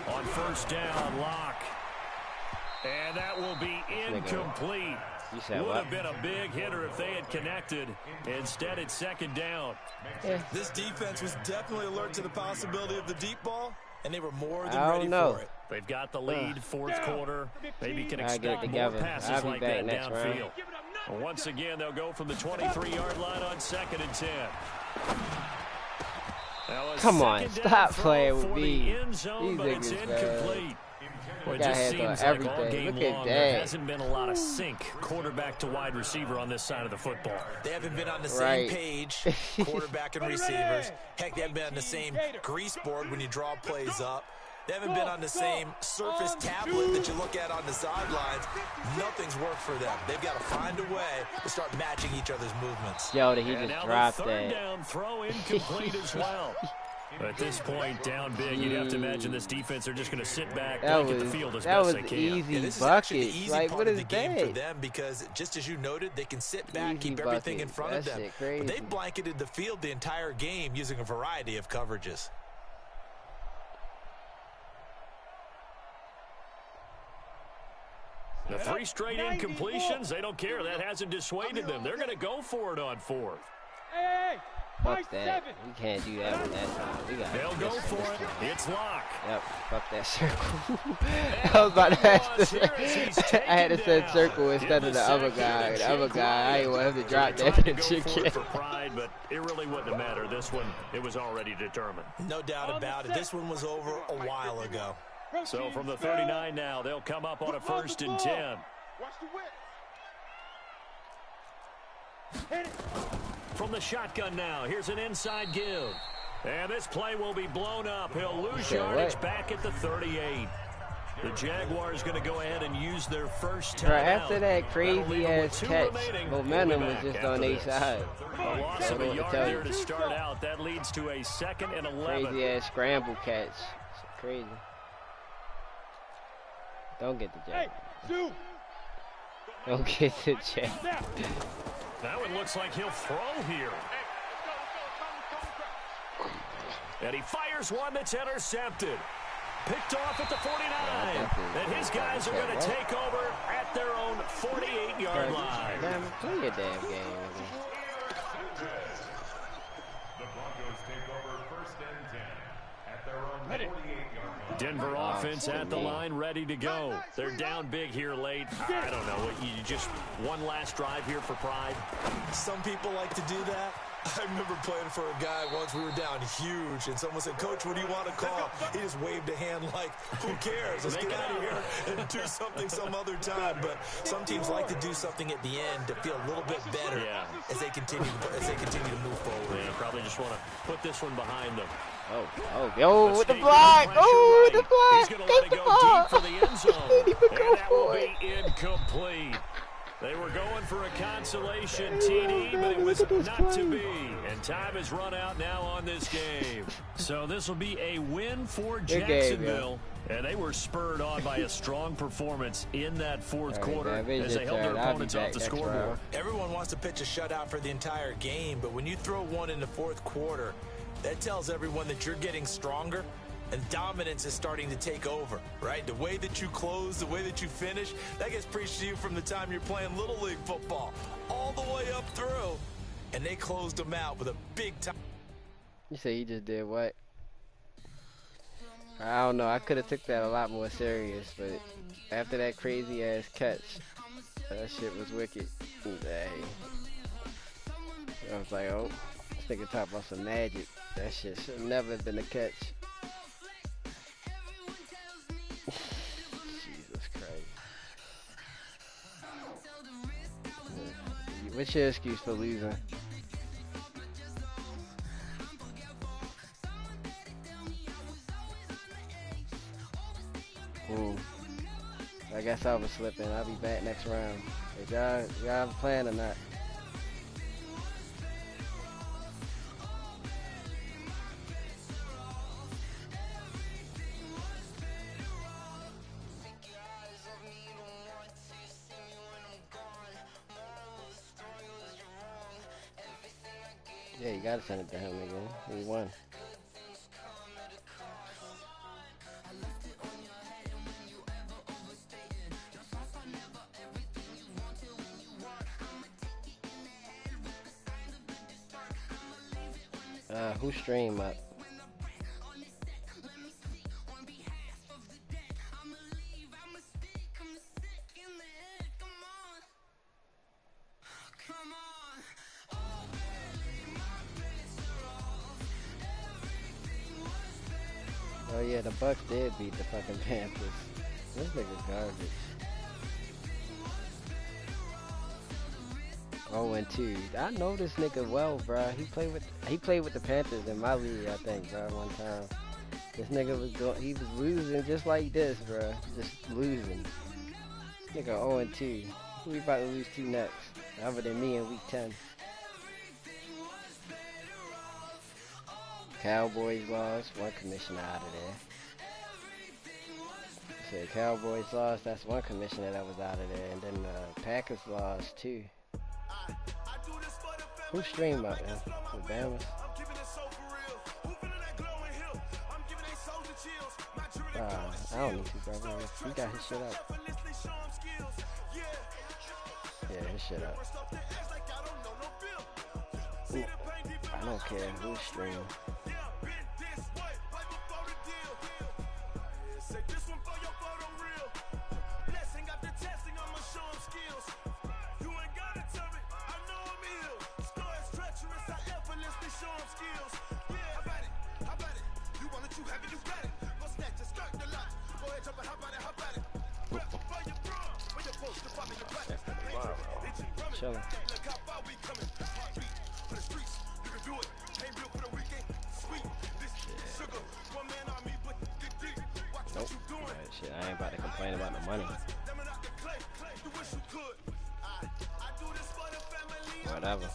On 1st down, Locke. And that will be incomplete. Would have been a big hitter if they had connected. Instead, it's 2nd down. This defense was definitely alert to the possibility of the deep ball, and they were more than ready for it. They've got the lead, 4th quarter. Maybe can expect more passes like that downfield. Once again, they'll go from the 23-yard line on 2nd and 10. Come on, stop playing with me. These niggas, incomplete. Well, it just seems like everything. all game Look at long, that. there hasn't been a lot of sync quarterback to wide receiver on this side of the football. They haven't been on the same page, quarterback and receivers. Heck, they haven't been on the same grease board when you draw plays up. They haven't been on the same surface tablet that you look at on the sidelines. Nothing's worked for them. They've got to find a way to start matching each other's movements. Yo, he just dropped that. 3rd down throw incomplete as well. At this point, down big, you'd have to imagine this defense are just going to sit back, blanket the field as best they can. Easy this is bucket. actually the easy like, part of the game for them because, just as you noted, they can sit back, keep everything in front of them. But they blanketed the field the entire game using a variety of coverages. The 3 straight incompletions, they don't care. That hasn't dissuaded them. They're going to go for it on 4th. Hey, Fuck that. We can't do that with that time. We got. They'll go for it. It's lock. Yep. Fuck that circle. I was about to ask this. I had to send circle instead of the other guy. The other guy, I didn't want him to drop that bitch again. For pride, but it really wouldn't have mattered. This one, it was already determined. No doubt about it. This one was over a while ago. So from the 39 now, they'll come up on a 1st and 10. Watch the whip. From the shotgun now, here's an inside give. And this play will be blown up. He'll lose yardage back at the 38. The Jaguars going to go ahead and use their first timeout. After that crazy-ass catch, momentum was just on their side. A loss of a yard there to start out. That leads to a 2nd and 11. Crazy-ass scramble catch. It's crazy. Don't get the Jaguars. Don't get the Jaguars. Now it looks like he'll throw here. And he fires one that's intercepted. Picked off at the 49. And his guys are going to take over at their own 48-yard line. Damn, play your damn game. The Broncos take over 1st and 10 at their own 48-yard line. Denver offense at the line, ready to go. They're down big here late. I don't know. You just one last drive here for pride. Some people like to do that. I remember playing for a guy once. We were down huge, and someone said, "Coach, what do you want to call?" He just waved a hand like, "Who cares? Let's get out of here and do something some other time." But some teams like to do something at the end to feel a little bit better as they continue to move forward. Yeah, probably just want to put this one behind them. Yo, with the block. Oh, with the block. He's going to let it go deep for the end zone. And that will be incomplete. They were going for a consolation TD, but it was not to be. And time has run out now on this game. So this will be a win for Jacksonville. And they were spurred on by a strong performance in that 4th quarter as they held their opponents off the scoreboard. Everyone wants to pitch a shutout for the entire game, but when you throw one in the 4th quarter, that tells everyone that you're getting stronger and dominance is starting to take over, right? The way that you close, the way that you finish, that gets preached to you from the time you're playing Little League football all the way up through, and they closed them out with a big time. You say he just did what? I don't know. I could have took that a lot more serious, but after that crazy-ass catch, that shit was wicked. Dang. I was like, oh, this nigga talking about some magic. That shit should never have been a catch. Jesus Christ. What's your excuse for losing? I guess I was slipping. I'll be back next round. If y'all have a plan or not? Yeah, you gotta send it to him again. He won. Who stream up? Oh yeah, the Bucks did beat the fucking Panthers. This nigga's garbage. 0-2. I know this nigga well, bro. He played with the Panthers in my league, I think, bro. One time, this nigga was he was losing just like this, bro. Just losing. Nigga 0-2. Who we about to lose to next? Other than me in week 10. Cowboys lost. One commissioner out of there. So Cowboys lost. That's one commissioner that was out of there, and then Packers lost too. Who stream up, man? The Bamas? I don't need to, bro. He got his shit up. Yeah, his shit up. Ooh. I don't care who's streaming. Chilling. Nope. Right, shit, I ain't about to complain about the money. Whatever.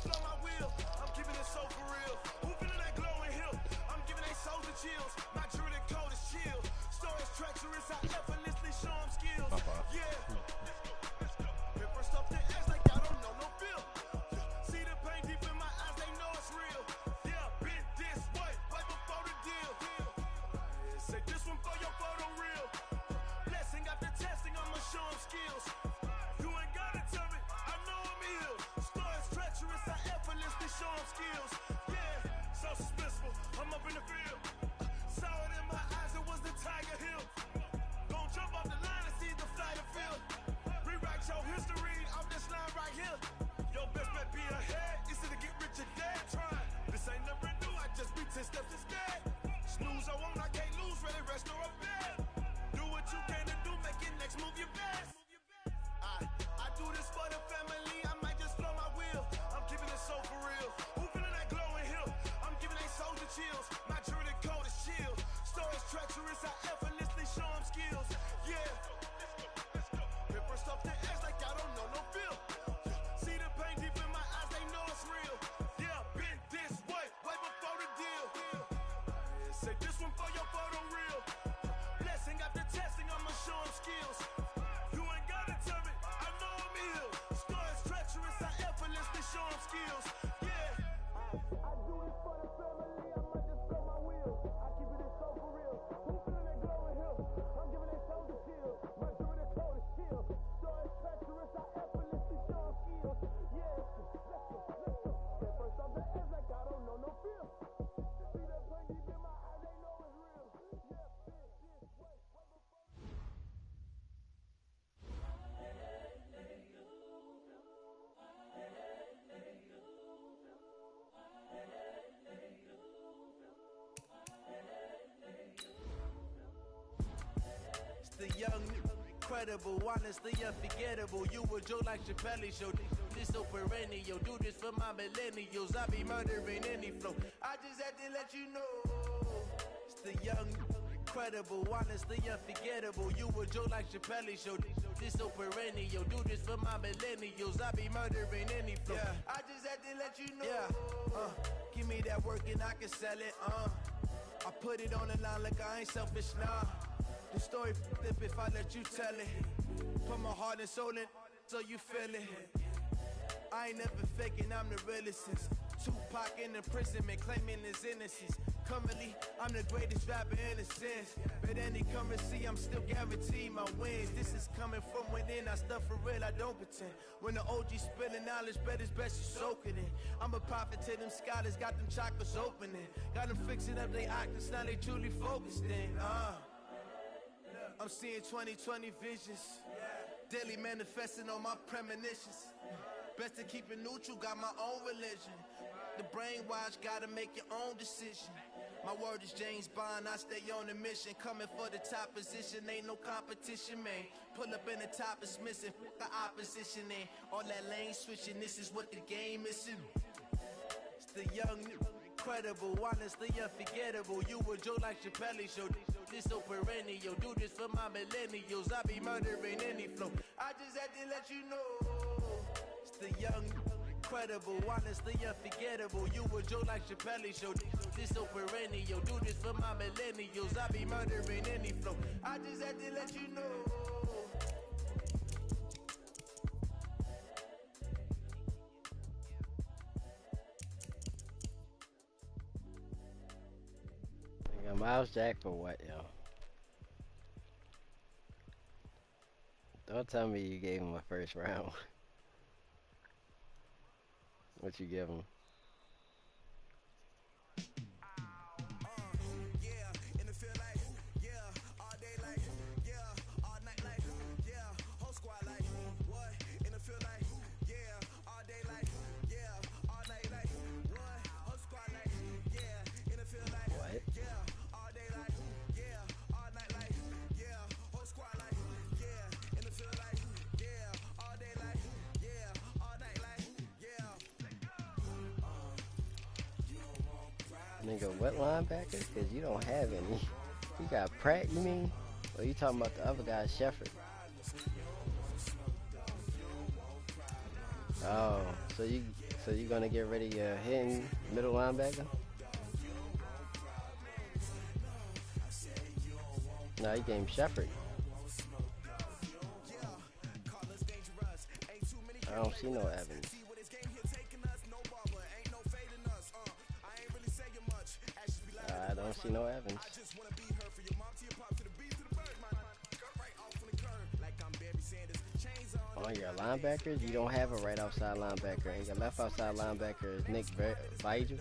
The young, incredible, honestly unforgettable. You a Joe like Chappelle show. This so perennial. Do this for my millennials. I be murdering any flow. I just had to let you know. It's the young, incredible, honestly unforgettable. You a Joe like Chappelle show. This so perennial. Do this for my millennials. I be murdering any flow. Yeah. I just had to let you know. Yeah. Give me that work and I can sell it. I put it on the line like I ain't selfish, nah. The story flip if I let you tell it. Put my heart and soul in so you feel it. I ain't never faking, I'm the realest since Tupac in imprisonment, claiming his innocence. Currently, I'm the greatest rapper in a sense. But any currency, I'm still guaranteed my wins. This is coming from within, I stuff for real, I don't pretend. When the OG spilling knowledge, bet it's best you soak it in. I'm a prophet to them scholars, got them chakras opening. Got them fixing up they octaves, now they truly focused in. I'm seeing 2020 visions. Daily manifesting on my premonitions. Best to keep it neutral, got my own religion. The brainwash, gotta make your own decision. My word is James Bond, I stay on a mission. Coming for the top position, ain't no competition, man. Pull up in the top is missing, the opposition in. All that lane switching, this is what the game is. It's the young, incredible, honestly unforgettable. You a Joe like Chappelle show. This so perennial. Do this for my millennials. I be murdering any flow. I just had to let you know. It's the young, incredible, honestly unforgettable. You a Joe like Chappelle show. This so perennial. Do this for my millennials. I be murdering any flow. I just had to let you know. Miles Jack for what, yo? Don't tell me you gave him a first round. What you give him? Nigga, what linebackers? Because you don't have any. You got Pratt, you mean? Or you talking about the other guy, Shepard? Oh, so you gonna get rid of your hidden middle linebacker? No, you gave him Shepard. I don't see no Evans. I don't see no Evans. On your linebackers, you don't have a right outside linebacker, and your left outside linebacker is Nick Vigil.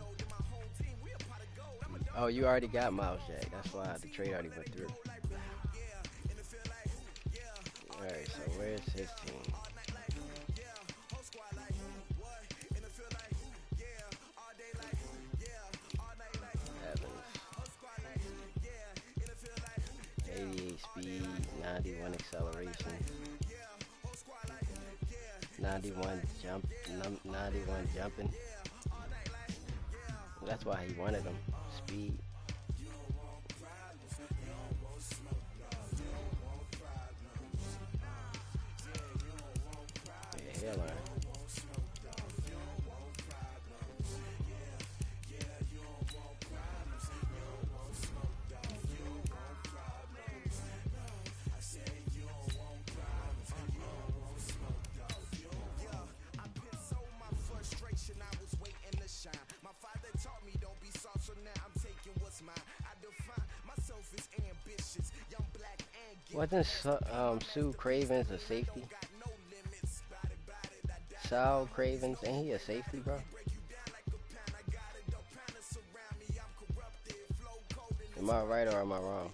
Oh, you already got Miles Jack. That's why the trade already went through. Alright, so where's his team? Evans. 88 speed, 91 acceleration. 91 jumping. That's why he wanted him. Speed. Yeah, hairline. Wasn't Sue Cravens a safety? Sal Cravens, ain't he a safety, bro? Am I right or am I wrong?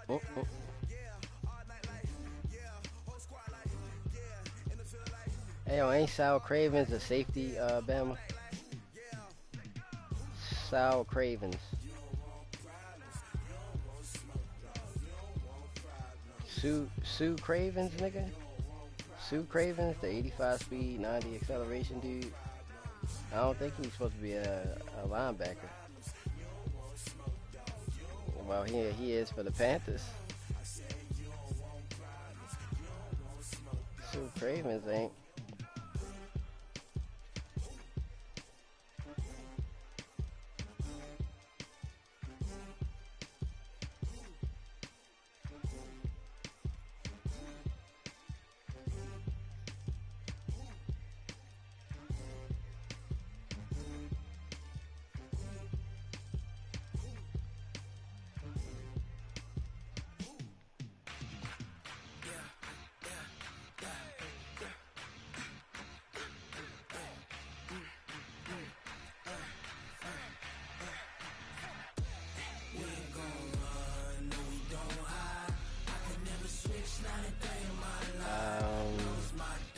Oh, oh. Hey, yo, ain't Sal Cravens a safety, Bama? Sal Cravens. Sue Cravens, nigga? Sue Cravens, the 85 speed, 90 acceleration dude. I don't think he's supposed to be a linebacker. Well, he is for the Panthers. Sue Cravens ain't.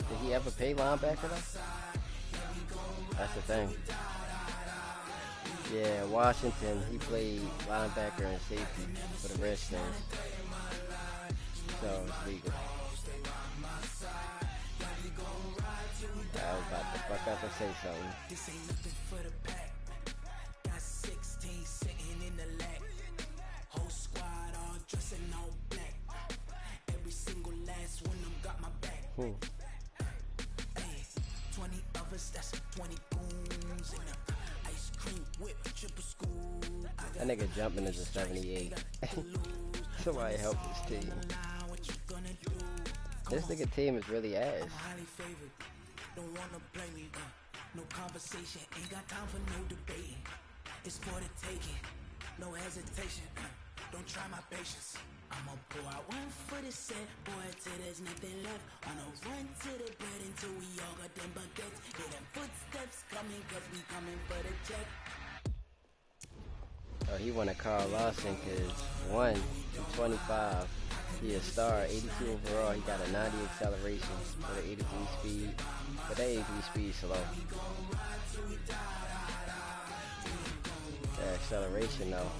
Did he ever pay linebacker though? That's the thing. Yeah, Washington, he played linebacker and safety for the Redskins. So it's legal. I was about to fuck up and say something. This ain't nothing for the pack. Got 16 sitting in the lag. Whole squad all dressing all black. Every single last one of them got my back. Hey, 20 of us, that's 20 goons in the ice cream whip, triple school. That nigga jumping is a 78. Somebody help this team. This nigga team is really ass. Don't wanna blame me, no conversation, ain't got time for no debating. It's for the taking, no hesitation, don't try my patience. I'ma pour out one for the set, boy, till there's nothing left. On a run to the bed until we all got them buckets. Hear them footsteps coming, cause we coming for the check. Oh, he wanna Carl Lawson, cause 1 to 25. He a star, 82 overall. He got a 90 acceleration with an 83 speed. But that 83 speed slow. That acceleration though.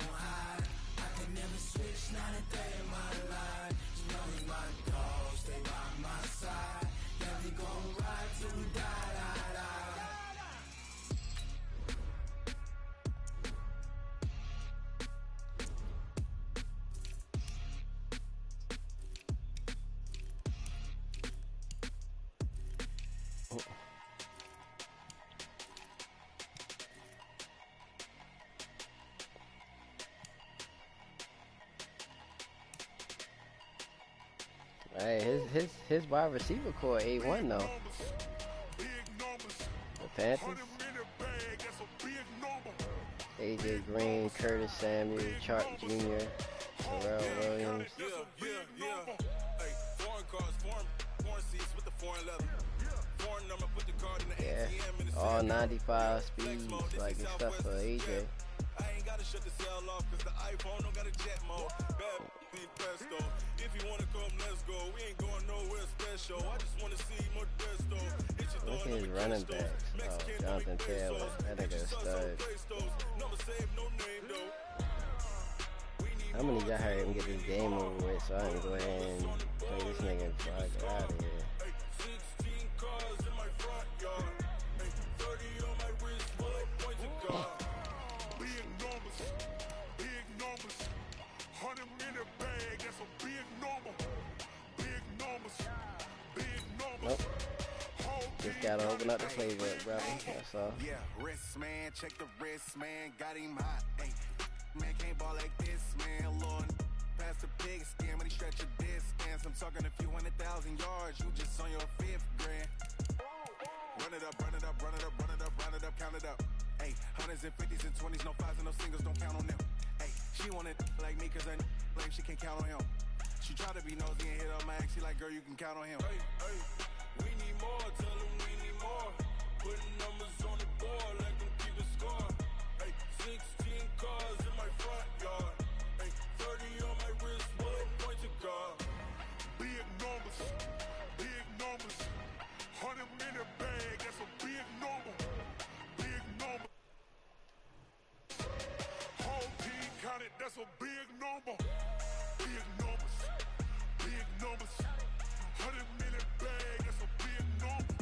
Hey, his wide receiver core 8-1 though. The Panthers. AJ Green, Curtis Samuel, Chark Jr., Terrell Williams. Yeah, all 95 speeds, like and stuff for AJ. I ain't gotta shut the cell off cause the iPhone don't got a jet mode. Bad presto. If you wanna come, let's go. We ain't going nowhere special. I just wanna see more desto. Look at his running backs. Oh, Jonathan Taylor. That nigga a stud. How many got hurt and get this game over with, so I can go ahead and play this nigga before I get out of here. Nope. Just gotta open up the playbook, brother. That's all. Yeah, wrist man, check the wrist man, got him hot. Ay, man can't ball like this, man. Lord, past the pig skin when he stretch your distance. I'm talking a few 100,000 yards, you just on your 5th grand. Run it up, run it up, run it up, run it up, run it up, count it up. Ay, hundreds and 50s and 20s, no 5s and no singles, don't count on them. Ay, she wanted like me cause I like she can't count on him. She try to be nosy and hit up my ex, she like, girl, you can count on him. Hey, hey, we need more, tell them we need more. Putting numbers on the board, like them keep a score. Hey, 16 cars in my front yard. Hey, 30 on my wrist, bullet point to God. Big numbers, 100 minute bag, that's a big number. Big number. Whole team counted, that's a big number. Big numbers, 100 minute bag, that's a big number.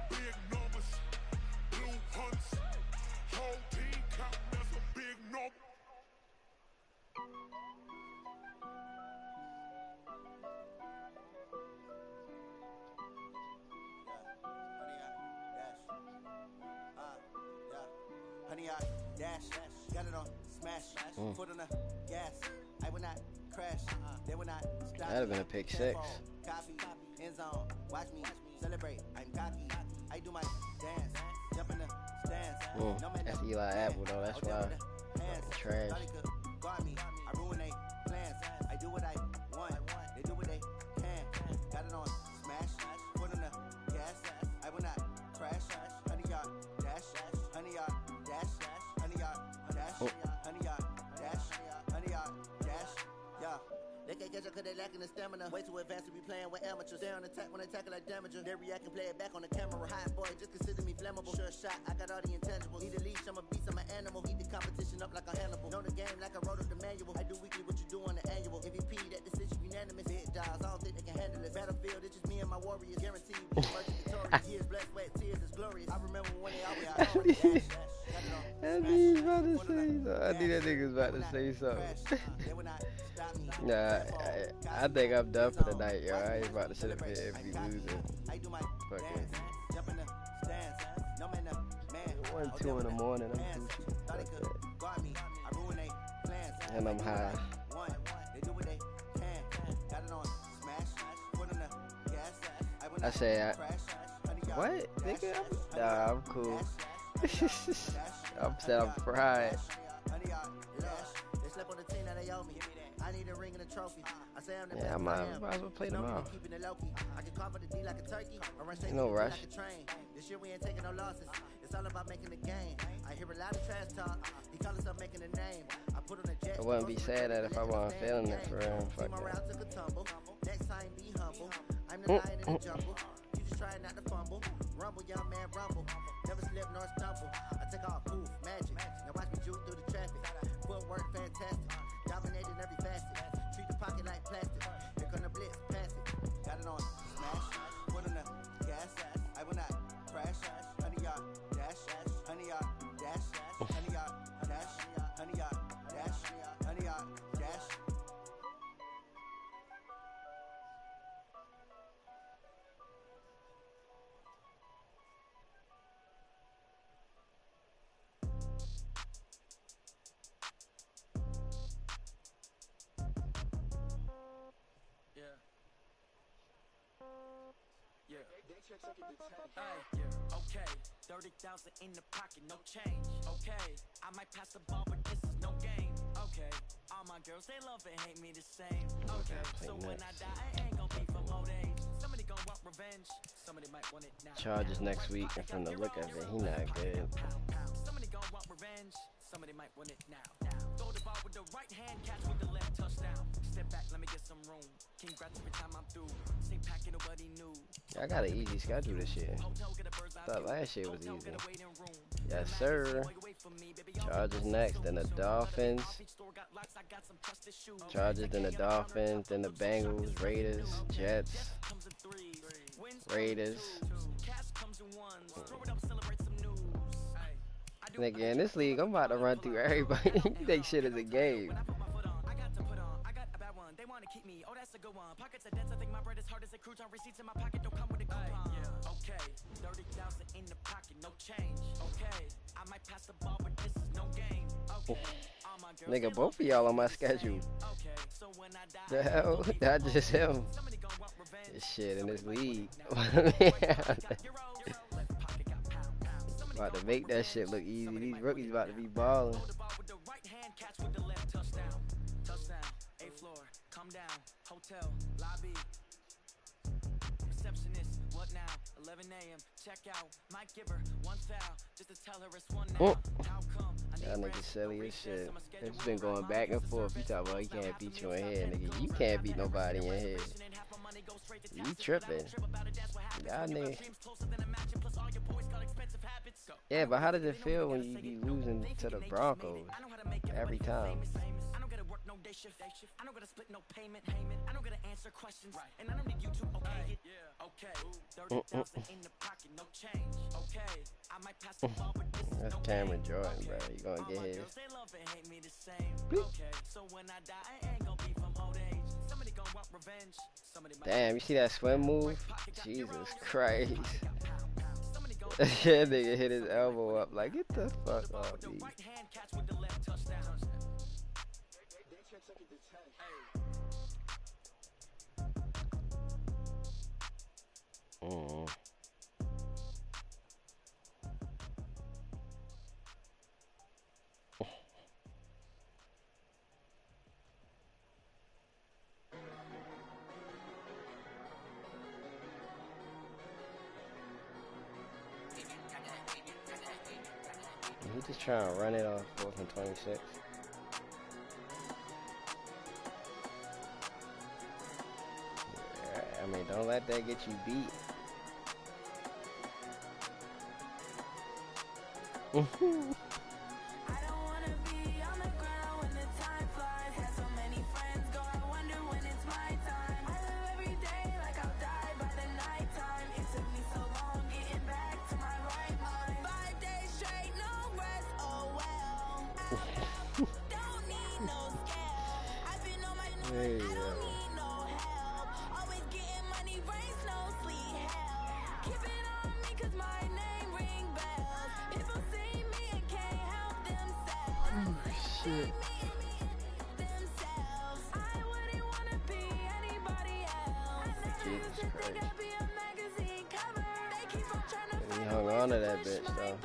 Big numbers, blue hunts, whole team count, that's a big number. Honey, I dash, got it on smash, foot on the gas. I will not crash, they will not stop. That'd have been a pick 6. Copy, end zone, watch me celebrate. I'm cocky, I do my dance, jump in the stands. That's Eli Apple though, that's why. Trash. Guard me, I ruin they plans. I do what I want, they do what they can. Got it on smash, foot on the gas. I will not crash, honey yard dash, honey yard dash, honey yard dash, honey yard dash, honey yard dash. Yeah. They can't catch up cause they lacking the stamina. Way too advanced to be playing with amateurs. They on attack when they tackle like damager. They react and play it back on the camera. Hot boy, just consider me flammable. Sure shot, I got all the intangibles. Need a leash, I'm a beast, I'm an animal. Heat the competition up like a Hannibal. Know the game like I wrote up the manual. I do weekly what you do on the annual. MVP, that decision unanimous. Hit dials, I don't think they can handle it. Battlefield, it's just me and my warriors. Guarantee you, we emerge victorious. Years, blood, sweat, tears, it's glorious. I remember when they always dash. I knew he was about to say something. I knew that nigga was about to say something. Nah, I think I'm done for the night, yo. I ain't about to sit up here and be losing. Fucking 1, 2 in the morning, I'm Gucci. And I'm high. I say, what? Nigga, nah, I'm cool. I'm said I'm fried. Yeah, I might as well play tomorrow. No rush. It's all about making the game. I hear a lot of trash talk. He call himself making a name. I put on a jet. I wouldn't be sad at if I wasn't feeling it for real. Fuck My that. route took a tumble. Next time, be humble. I'm the lion in the jungle. You just try not to fumble. Rumble, young man, rumble. Never slip nor stumble. I take off, poof, magic. Now watch me juke through the traffic. Footwork, fantastic. Dominating every facet. Treat the pocket like plastic. Here come the blitz, pass it. Got it on smash. Put on the gas. I will not crash. 100-yard dash. 100-yard dash. 100-yard dash. 100-yard dash. 100-yard dash. Okay, 30,000 in the pocket, no change. Okay, I might pass the ball, but this is no game. Okay, all my girls, they love and hate me the same. Okay, so when I die, I ain't gonna be from old age. Somebody gonna want revenge, somebody might want it now. Charges next week, and from the look of it, he not good. Somebody gonna want revenge, somebody might want it now. Throw the ball with the right hand, catch with the left, touchdown. Step back, let me get some room. Congrats every time I'm through. Stay packing nobody new. I got an easy schedule this year. Thought last year was easy. Yes, sir. Chargers next, then the Dolphins. Chargers, then the Dolphins, then the Bengals, Raiders, Jets, Raiders. Nigga, in this league, I'm about to run through everybody. You think shit is a game. They want to keep me. Oh, that's a good one. Pockets are dense. I think my bread is hard as a crouton. Receipts in my pocket don't come with a coupon. Okay, 30,000 in the pocket, no change. Okay, I might pass the ball, but this is no game. Okay, all my girls, Nigga, both of y'all on my schedule. Okay, so when I die, The hell? Not just him. This shit in this league. About to make that shit look easy. These rookies about to be balling. Come down, hotel, lobby. Receptionist, what now? 11 a.m. Check out. Might give her one foul just to tell her it's one now. How come? Y'all niggas silly as shit. It's been going back and forth. You talk about he can't beat you in here, nigga. You can't beat nobody in here. You tripping. Y'all niggas. Yeah, but how does it feel when you be losing to the Broncos every time? No day shift. I don't gotta split no payment. I don't gotta answer questions. And I don't need you to okay it. Okay. 30,000 in the pocket, no change. Okay. I might pass the ball, but this is That's no Cameron game. Jordan, bro. You gonna get his. They love and hate me the same. Okay. So when I die, I ain't gonna be from old age. Somebody gonna want revenge. Somebody might. Damn, you see that swim move? Jesus Christ. That nigga hit his elbow up like, get the fuck off me. He just trying to run it on 4th and 26. Yeah, I mean, don't let that get you beat. Hey, shit. Jesus Christ. He hung on to that bitch, though.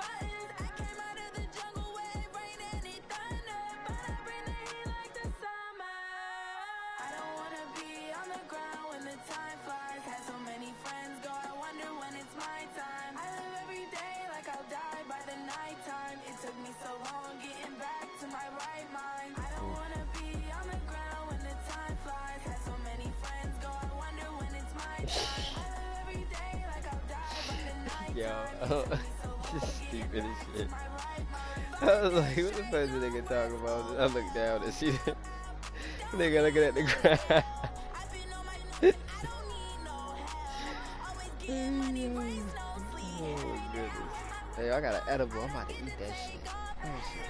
Yo, just stupid as shit. I was like, what the fuck is the nigga talking about? I look down and see the nigga looking at the ground. Oh goodness. Hey, I got an edible. I'm about to eat that shit. Oh shit.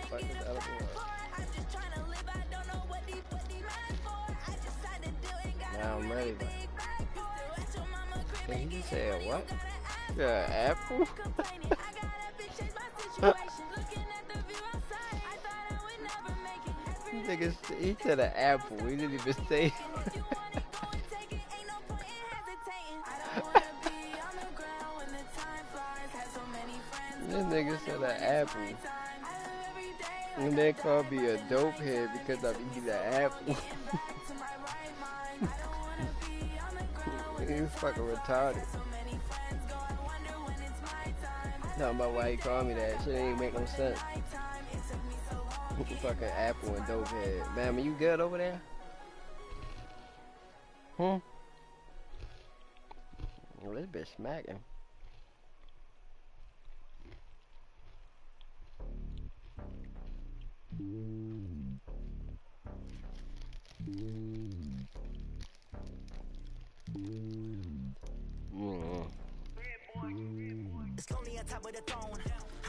Fuck this edible. Now I'm ready, but he just said what? Yeah, apple? Niggas, he said an apple. We didn't even say. This nigga said an apple. And they called me a dope head because I'm eating an apple. He's fucking retarded. Talking about why he called me that. Shit ain't make no sense. Fucking apple and dope head. Man, you good over there? Oh, this bitch smacking. It's lonely on top of the throne.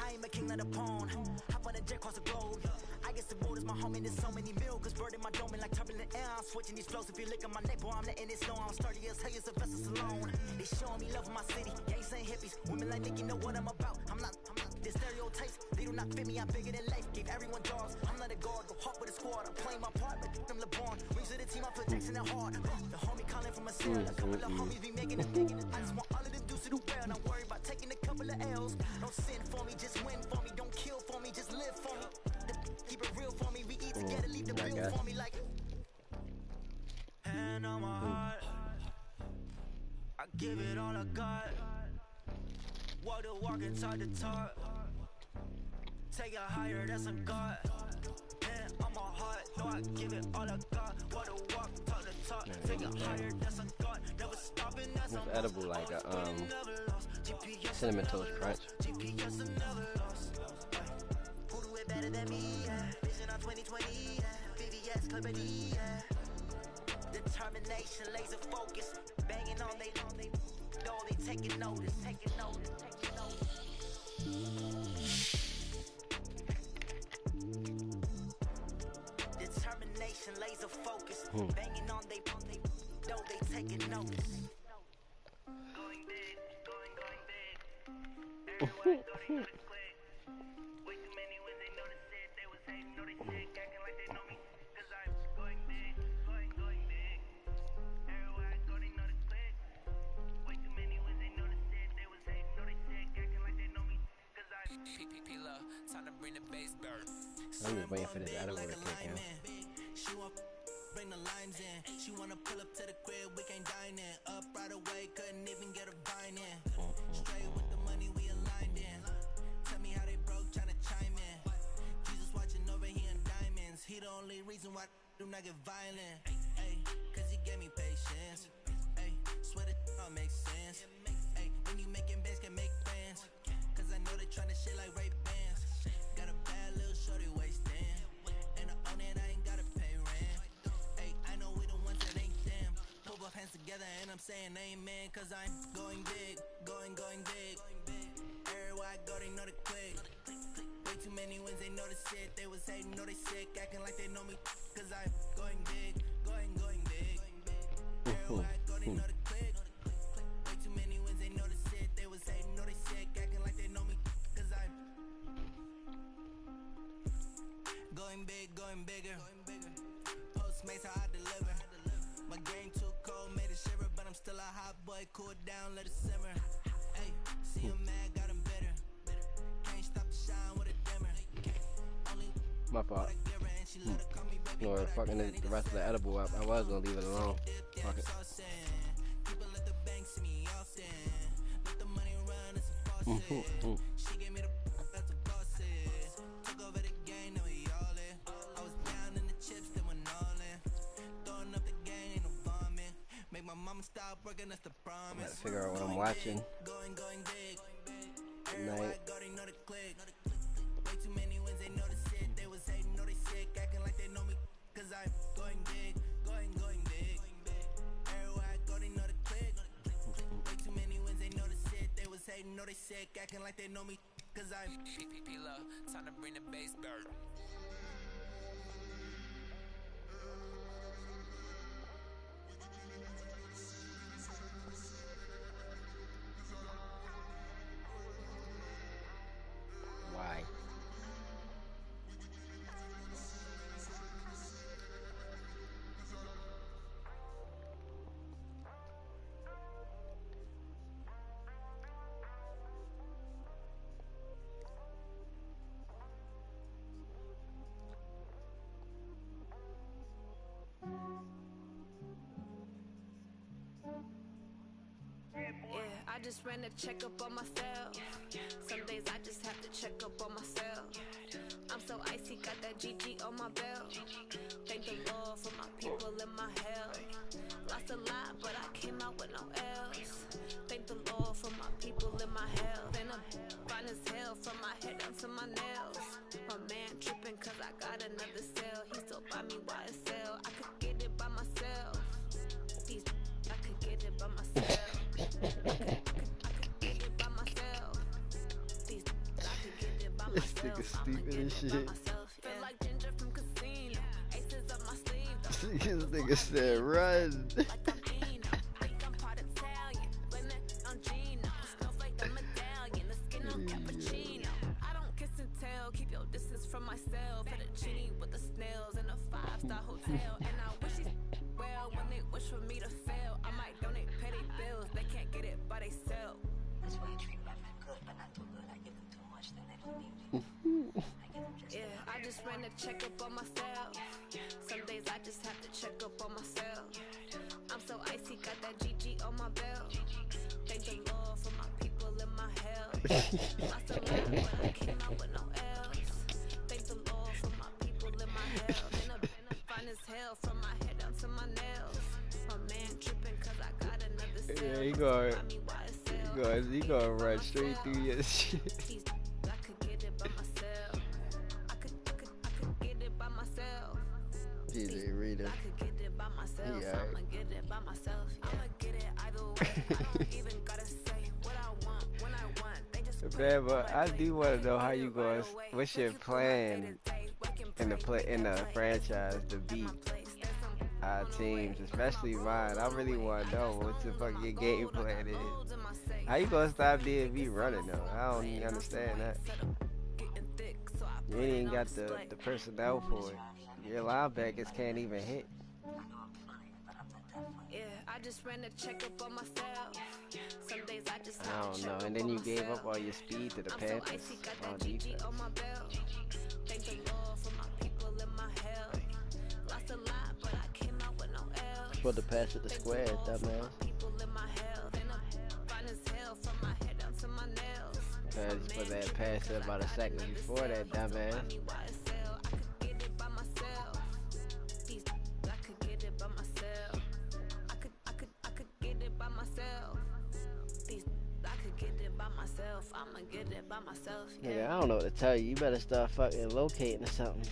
I am a king of the pawn. Hop on a jet across the globe. I guess the world is my home and there's so many milk. Bird in my dome and like turbulent air. I'm switching these flows. If you look at my neck, boy, I'm letting it slow. I'm sturdy as hell as a vessel alone. They showing me love in my city. Gangs saying hippies. Women like Nick, you know what I'm about. I'm not. The stereotypes, they do not fit me. I'm bigger than life. Gave everyone jobs. I'm not a guard. Go hard with a squad. I'm playing my part, but I'm LeBron. Rings to the team, I'm protecting it hard. The homie calling from a cell. A couple of homies be making it big. I just want all of them dudes to do well. Not worry about taking a couple of L's. Don't sin for me, just win for me. Don't kill for me, just live for me. Keep it real for me. We eat together, leave the bill for me like. Hand on my heart. I give it all I got. Walk the walk and talk the talk. Take it higher, that's a God. Hand on my heart. No, I give it all I got. Walk the walk, talk the talk. Take it higher, that's a God. Never stopping, that's a it's edible like a cinnamon toast crunch. GPS never lost. Who do it better than me? Vision on 2020. VVS Clarity. Determination, laser focus. Banging on they know they taking notice. Determination, laser focus. Banging on they know they taking notice. Going big, going big. Everyone going quick. Way too many when they notice it. They was hating, know they sick, acting like they know me. Cause I'm going big, going big. Everyone going know the quick. Way too many when they notice it. They was hating, know they sick, acting like they know me. Cause I'm P-P-P-Love, time to bring the bass bird. I'm just waiting for this edible to kick in. She want bring the lines in. She wanna pull up to the crib, we can't dine in. Up right away, couldn't even get a vine in. Straight with the money we aligned in. Tell me how they broke, tryna chime in. Jesus watching over here in diamonds. He the only reason why do not get violent. Ay, cause he gave me patience. Ay, swear that all makes sense. Ay, when you making bands, can make plans. Cause I know they tryna shit like Ray Bans. Got a bad little shorty wasting. And I own it, I ain't gotta pay rent. Ay, I know we the ones that ain't them. Pull both hands together and I'm saying amen. Cause I'm going big, going big. Everywhere I go, they know the click. Way too many wins, they know the shit. They was hating, know they sick, acting like they know me. Cause I'm going big, going big. Everywhere I go, they know the click. Way too many wins, they know the shit. They was hating, know they sick, acting like they know me. Cause I'm going big, going bigger. Postmates how I deliver. My game too cold, made it shiver, but I'm still a hot boy. Cool down, let it simmer. Hey, see him mad, got him bitter. Can't stop the shine with a dimmer. Only My fault. No, fucking the rest of the edible up. I was gonna leave it alone. Fuck it. She gave me the that's a boss is. Took over the game, now we all in. I was down in the chips, then went all in. Throwing up the game, ain't no bombing. Make my mama stop working, that's the promise. Gotta figure out what I'm watching. Going big. Tonight. Know the click. Way too many wins, they know the shit. They was hating, know they sick, acting like they know me. Cause I'm going big, going big. Everywhere I go, they know the click. Way too many wins, they know the shit. They was hating, know they sick, acting like they know me. Cause I'm P-Lo, time to bring the bass bird. Why? Yeah, I just ran a checkup on myself. Some days I just have to check up on myself. I'm so icy, got that GG on my belt. Thank the Lord for my people in my health. Lost a lot, but I came out with no else. Thank the Lord for my people in my health. And I'm fine as hell from my head down to my nails. My man tripping cause I got another cell. He still buy me YSL. I could get it by myself. These I could get it by myself. This nigga stupid as shit. This nigga said run. I don't kiss and tell, keep your distance from myself. Fettuccine with the snails in a 5-star hotel. And I wish these well when they wish for me to fail. I might donate, pay their bills, they can't get it by themselves. That's why you treat my friend good, but not too good. I give them too much, then they don't need me. Yeah, I just ran a checkup on myself. Some days I just have to check up on myself. I'm so icy, got that GG on my belt. Thank the Lord for my people in my health. Lost a lot, but I came out with no else. Thank the Lord for my people in my health. And I'm fine as hell from my head down to my nails. My man tripping cause I got another cell. Yeah, he gonna run straight through your shit. I could get it by myself. I could get it by myself. DJ Rita. I could get it by myself. I'ma get it by myself. I'ma get it either way. I don't even gotta say what I want when I want. They just Man, but I do want to know how you going. What's your plan in the franchise to beat our teams, especially mine? I really want to know what the fuck your game plan is. How you gonna stop DMV running though? I don't even understand that. You ain't even got the personnel for it. Your linebackers can't even hit. Yeah, I just ran a checkup on myself. Some days I just I don't know. And then you gave up all your speed to the Panthers on defense. Thank the Lord for my people in my health. Lost a lot, but I came out with no else. Supposed to pass it to square, dumbass. For that pass it about a second before that, dumbass. I'ma get it by myself. Yeah, I don't know what to tell you. You better start fucking locating or something.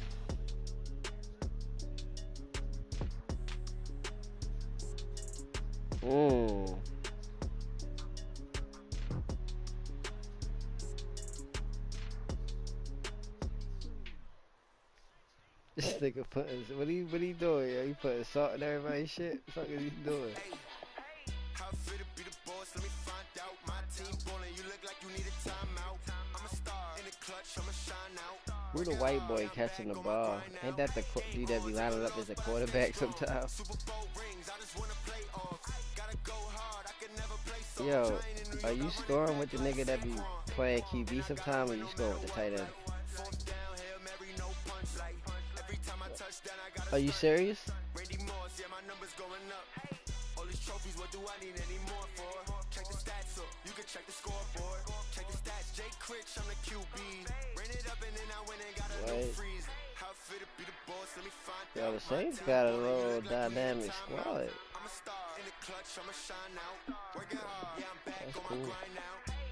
This nigga putting, what he doing? Yeah, he putting salt in everybody's shit. What the fuck is he doing? Who the white boy catching the ball? Ain't that the dude that be lining up as a quarterback sometimes? Yo, are you scoring with the nigga that be playing QB sometime, or you scoring with the tight end? Are you serious? Check the stats up. You can check the scoreboard. Check the stats. What? Yo, the Saints got a little dynamic squad. That's cool.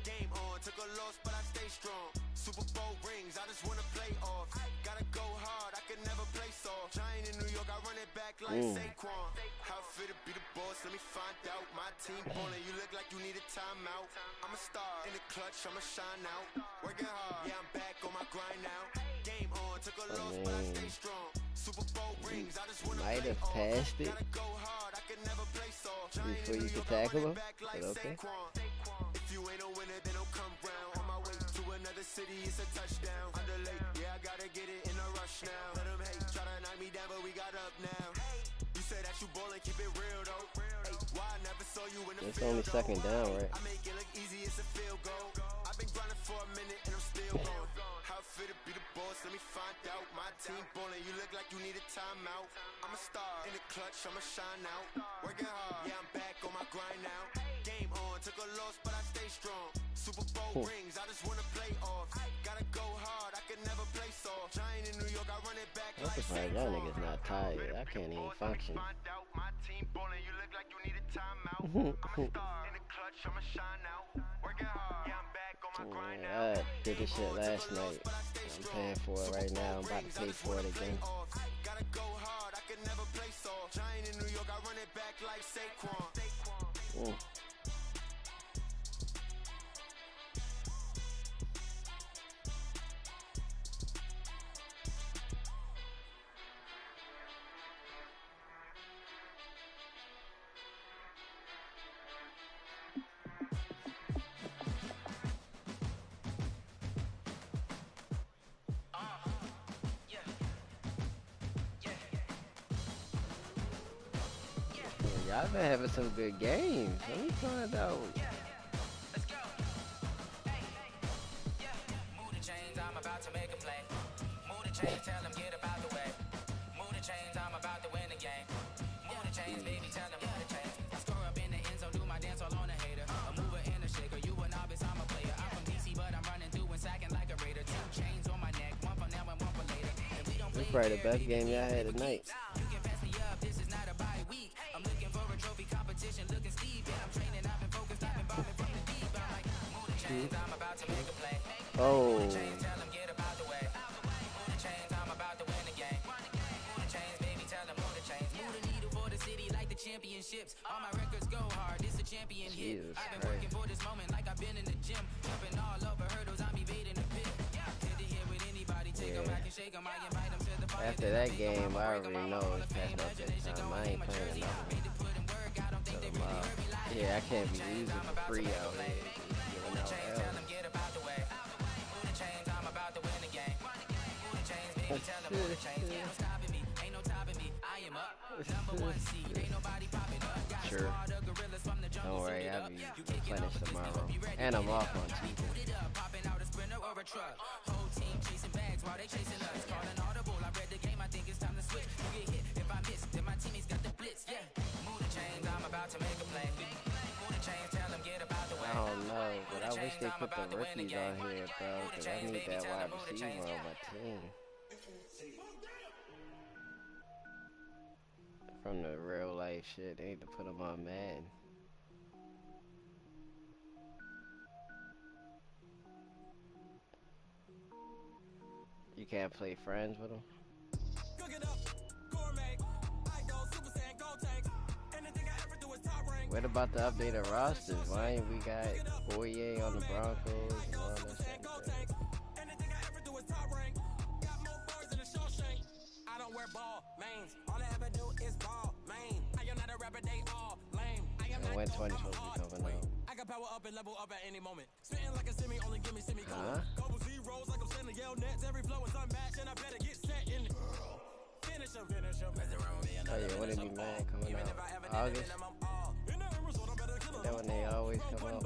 Game on, took a loss, but I stay strong. Super Bowl rings, I just wanna play off. Gotta go hard, I can never play soft. Giant in New York, I run it back like Saquon. How fit to be the boss, let me find out. My team ballin', you look like you need a timeout. I'm a star in the clutch, I'ma shine out. Working hard, yeah, I'm back on my grind now. Game on, took a loss, but I stay strong. Super Bowl rings, I just wanna might play have off. passed it Gotta go hard, I can never play soft. before you could tackle him. But okay. If you ain't a winner, then don't come round. On my way to another city, it's a touchdown. Underlay, yeah, I gotta get it in a rush now. Let them hate, try to knock me down, but we got up now. You say that you ballin', keep it real though. Hey, why I never saw you in the It's field, only second down, right? I make it look easy, it's a field goal. I've been grinding for a minute and I'm still going. How fit to be the boss, let me find out. My team ballin', you look like you need a timeout. I'm a star in the clutch, I'ma shine out. Working hard, yeah, I'm back on my grind now. Game on, took a loss, but I stay strong. Super Bowl rings, I just wanna play off. Gotta go hard, I can never play soft. Giant in New York, I run it back I'm surprised y'all niggas not tired. I can't even function. My team ballin', you look like you need a timeout. I'm a star in the clutch, I'ma shine out. Working hard, yeah, I'm back on my grind now. I did this shit last night. I'm paying for it right now. I'm about to pay for it again. Gotta go hard, I can never play soft. Giant in New York, I run it back like Saquon. Y'all been having some good games. Let me find out. Move the chains, I'm about to make a play. Move the chains, tell them get about the way. Move the chains, I'm about to win the game. Move the chains, baby, tell them move the chains. I score up in the end zone, do my dance all on a hater. A mover and a shaker, you a novice, I'm a player. I'm from DC, but I'm running through and sacking like a raider. 2 chains on my neck, one for now and one for later. And we don't This is probably the best game y'all had tonight. You can pass me up, this is not a bye week. I'm looking for a trophy competition, looking steep. Yeah, I'm training, I've been focused, I've been bobbing from the deep. I'm like, move the chains, I'm about to make a play. Oh. Move the chains, tell them get about the way. Move the chains, I'm about to win the game. Move the chains, baby, tell them move the chains. Move the needle for the city like the championships. All my records go hard, this a champion hit. I've been working for this moment like I've been in the gym. Jumping all over hurdles, I'm evading the pit. Tend to hear with anybody, take them back and shake them. I invite them to the fire. After that game, I already know it's past up that time. I ain't playing another one. So, yeah, I can't be losing for free out here. Giving out L. Sure. Don't worry, I'll be replenished tomorrow. And I'm off on Tuesday. Whole team chasing bags while they chasing us. Calling audible, I read the game, I think it's time to switch. You get hit, if I miss, then my teammates got the blitz. Yeah, move the chains, I'm about to make a play. Move the chains, tell them get about the way. I don't know, but I wish they put the rookies on here, bro, because I need that wide receiver on my team. From the real life shit, they need to put them on Madden. You can't play friends with them? What about the updated rosters? Why ain't we got Fourier on the Broncos and all that shit? I don't wear ball mains. All I ever do is ball main. I am not a rapper, they all lame. I am And when 20 supposed to be coming out? I got power up and level up at any moment. Spitting like a semi, only give me semi-colon. Couple zeros like I'm sending yell nets. Every flow is unmatched and I better get set in it. Finish him, finish him. Oh yeah, when it be mad coming out? August? That when they always come out?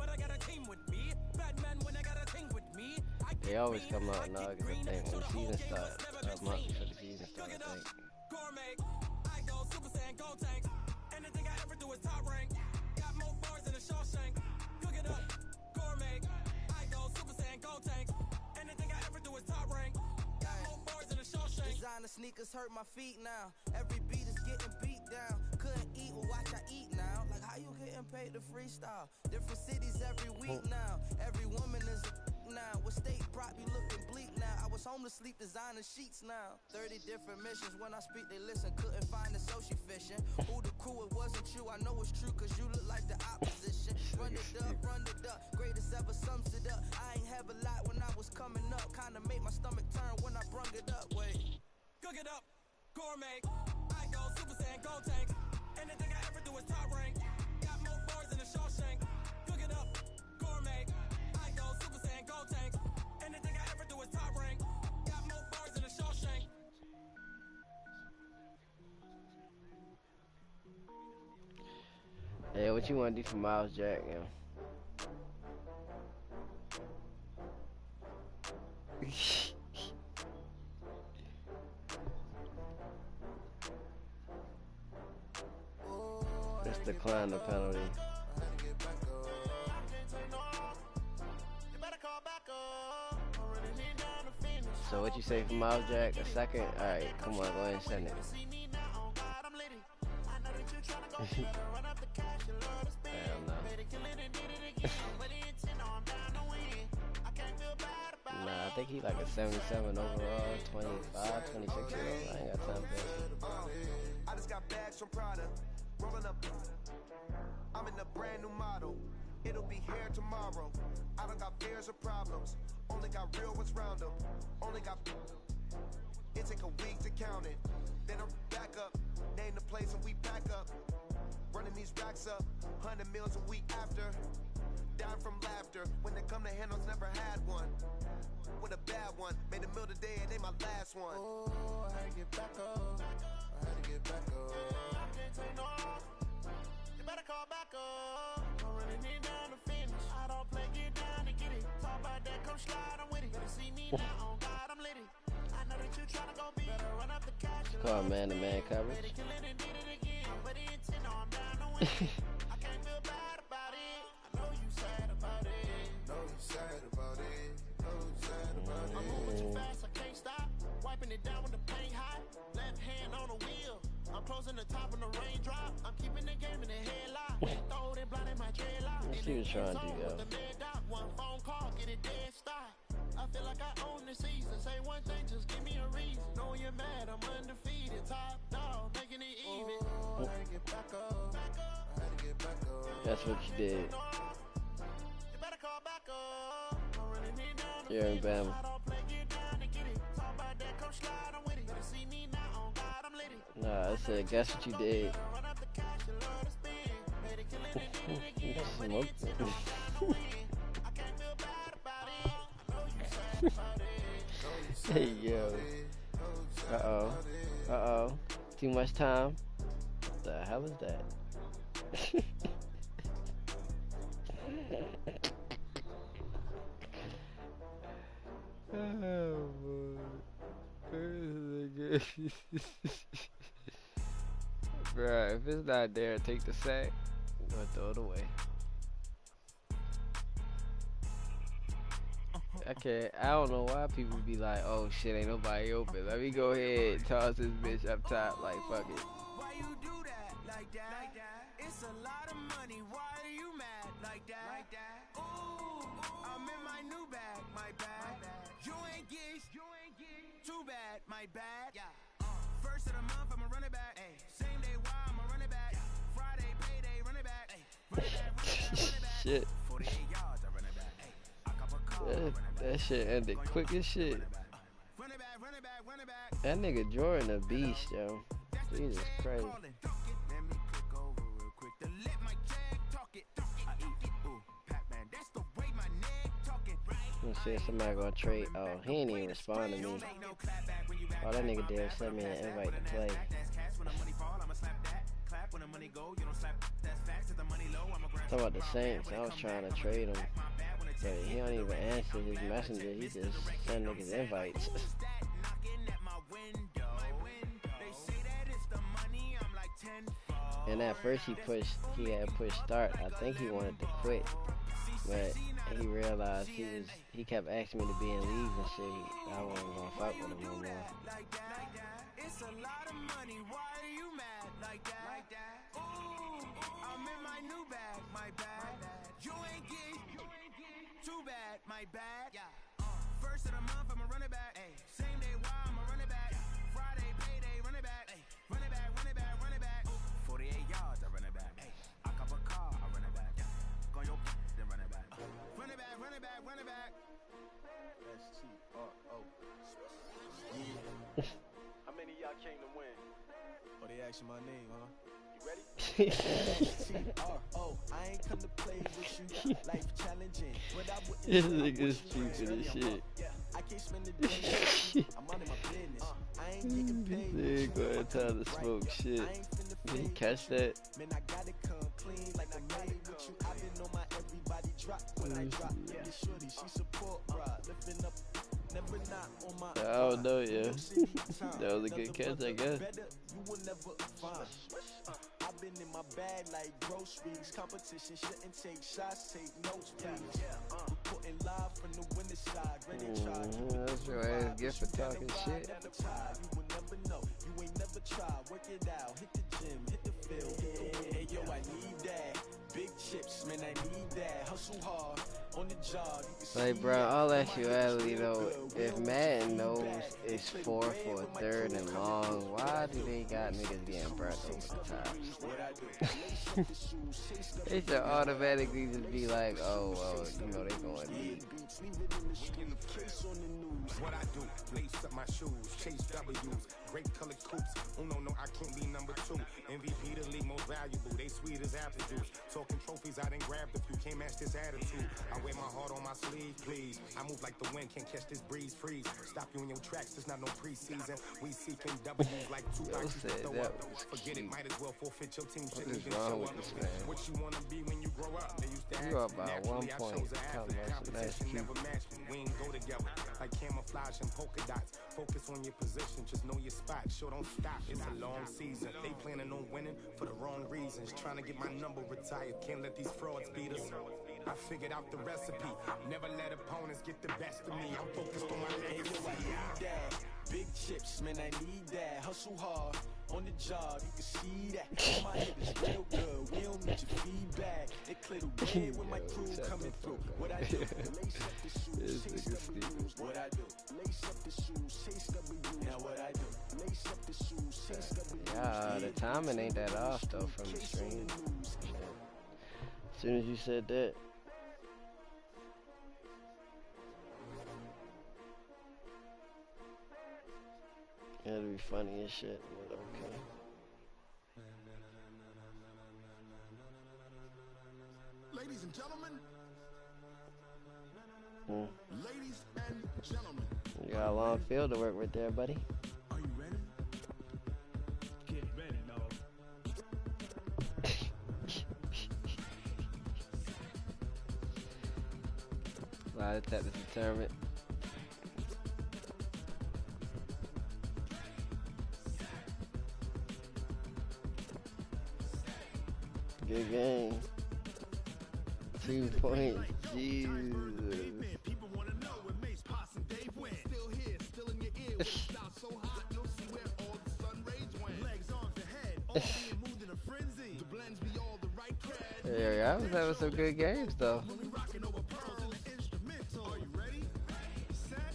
They always come out in August, I think, when the season starts. A month before the season starts, I think. I go Super Saiyan, go tank. Anything I ever do is top rank. Got more bars than a Shawshank. Cook it up, gourmet. I go Super Saiyan, go tank. Anything I ever do is top rank. Designer sneakers hurt my feet now. Every beat is getting beat down. Couldn't eat, well watch I eat now. Like how you getting paid to freestyle? Different cities every week now. Every woman is a now. What state brought me looking bleak now? I was home to sleep designer sheets now. 30 different missions. When I speak they listen. Couldn't find the social fishing. Who the crew, it wasn't you. I know it's true cause you look like the opposition. Run it up. Greatest ever sums it up. I ain't have a lot when I was coming up. Kinda made my stomach turn when I brung it up. Wait. Cook it up, gourmet. I go Super Saiyan, go tank. Anything I ever do is top rank. Got more bars than a Shawshank. Cook it up, gourmet. I go Super Saiyan, go tank. Anything I ever do is top rank. Got more bars than a Shawshank. Hey, what you want to do for Miles Jack, yo? Let's decline the penalty. So what you say for Miles Jack? A second? Alright, come on, go ahead and send it. Hell no. Nah, I think he like a 77 overall, 25, 26 year old. I ain't got time for that. I just got bags from Prada, rolling up. I'm in a brand new model. It'll be here tomorrow. I don't got fears or problems. Only got real ones round them. Only got. It take a week to count it. Then I'm back up. Name the place and we back up. Running these racks up. 100 meals a week after. Dying from laughter. When they come to handles, never had one. With a bad one. Made a meal today and they my last one. Oh, I had to get back up. I had to get back up. I can't take no. You better call back up. I'm running it down to finish. I don't play, get down to get it. Talk about that, come slide, I'm with it. Better see me now, on God, I'm lit it. I know that you tryna go be. Better run up the cash. Call man-to-man coverage. Better kill it and did it again. But the intent, no, I'm down to win it. I can't feel bad about it. I know you sad about it. Know you sad about it. Know you sad about it. I'm moving too fast, I can't stop. Wiping it down with the paint hot. Left hand on the wheel. I'm closing the top when the raindrop. I'm keeping the game in the headlock. Throw it blind in my dreadlock. Let's see what you're trying to do, yo. One phone call, get it dead stop. I feel like I own the season. Say one thing, just give me a reason. Know you're mad, I'm undefeated. Top dog, making it even. I had to get back up. I had to get back up. That's what you did. You better call back up. I'm running it down. You're in Bama. I don't play, get down and get it. Talk about that, come slide, I'm with it. Better see me now, on God, I'm lit it. Nah, I said, guess what you did. Hey, yo. Uh-oh. Uh-oh. Too much time? What the hell is that? Oh, boy. Bruh, if it's not there, take the sack or throw it away. I don't know why people be like, oh shit, ain't nobody open. Let me go ahead and toss this bitch up top, like fuck it. Why you do that like that? It's a lot of money. Why are you mad like that? Ooh, I'm in my new bag, my bad. You ain't geeks, too bad, my bad. First of the month, I'ma run it back. Same day, why I'ma run it back. Friday, payday, run it back. Run it back, run it back. Shit. 48 yards, I run it back. I cop a car, That shit ended quick as shit. run it back, run it back, run it back. That nigga Jordan a beast, yo. Jesus Christ. Let me click over real quick to let my jag talk it. I eat it, ooh, Pac-Man, that's the way my neck talking. I'm saying somebody gonna trade. Oh, he ain't even respond to me. All that nigga did was send me an invite to play. Talking about the Saints, I was trying to trade him, but he don't even answer his messenger. He just send niggas invites. And at first he had pushed start. I think he wanted to quit, but he realized he kept asking me to be in leagues and shit. I wasn't gonna fuck with him no more. It's a lot of money. Why are you mad like that? Ooh, I'm in my new bag, my bad. You ain't get too bad, my bad. First of the month, I'ma run it back. Same day, why I'ma run it back. Friday, payday, run it back. Run it back, run it back, run it back. 48 yards, I run it back. I cop a car, I run it back. Go your then run it back. Run it back, run it back, run it back. S-T-R-O. How many of y'all came to win? Oh, they asking my name, huh? You ready? S-T-R-O. I ain't come to play with you. Life challenging, but I wouldn't. This nigga's stupid as shit. I can't spend the day. I'm minding my business. I ain't getting paid. Nigga gonna tell to smoke shit. Did he catch that? Man, I gotta come clean like I made with you. I've been on my everybody drop when I drop. Yeah, shorty, she support, bruh. Lifting up, never not on my. I don't know, yeah. That was a good catch, I guess. You will never find. I've been in my bag like groceries. Competition shouldn't take shots, take notes, please. Reporting live from the winter side. Ready to try. That's your ass gift for talking shit. You will never know. You ain't never tried. Work it out. Hit the gym. Hit the field. Hey, yo, I need that. Big chips, man, I need that. Hustle hard on the job. Like, bro, all actuality though, if Madden knows it's 4 for a third and long, why do they got niggas getting burnt over the top? They should automatically just be like, oh, well, you know, they going deep. What I do, lace up my shoes, chase W's, great colored coops. Uno, no, I can't be number 2. MVP the league most valuable, they sweet as apple juice. Talking trophies, I didn't grab the few, can't match this attitude. I wear my heart on my sleeve, please. I move like the wind, can't catch this breeze, freeze. Stop you in your tracks, there's not no preseason. We seeking W's like 2 boxes to throw up. Forget it, might as well forfeit your team, shouldn't even show up. What you wanna be when you grow up? They used to ask You up by naturally, 1 I point. chose an athlete, competition never matched me. We ain't go together, like camouflage and polka dots. Focus on your position, just know your spot. Sure, don't stop, it's a long season. They planning on winning for the wrong reasons. Trying to get my number retired, can't let these frauds beat us. I figured out the recipe, never let opponents get the best of me. I'm focused on my legacy. Big chips, man, I need that. Hustle hard on the job, you can see that. All my head is real good, we don't need your feedback. It clear the way when my crew coming through. What I do, lace up the shoes, chase W's. What I do, lace up the shoes, chase W's. Now what I do, lace up the shoes, chase W's. Yeah, the timing ain't that off though from the stream. As soon as you said that. It'll be funny as shit, but okay. Ladies and gentlemen. Ladies and gentlemen. You got a long field to work with there, buddy. Are you ready? Get ready, no. Lie detector determined. Good game. 2 points. Jesus. People want to know where Mace, Poss, and Dave went. Still here, still in your ear. With the style so hot, you'll see where all the sun rays went. Legs, arms, and head, all being moved in a frenzy. The blends be all the right creds. Yeah, I was having some good games though. When we rocking over pearls in the instrumental. Are you ready? Set.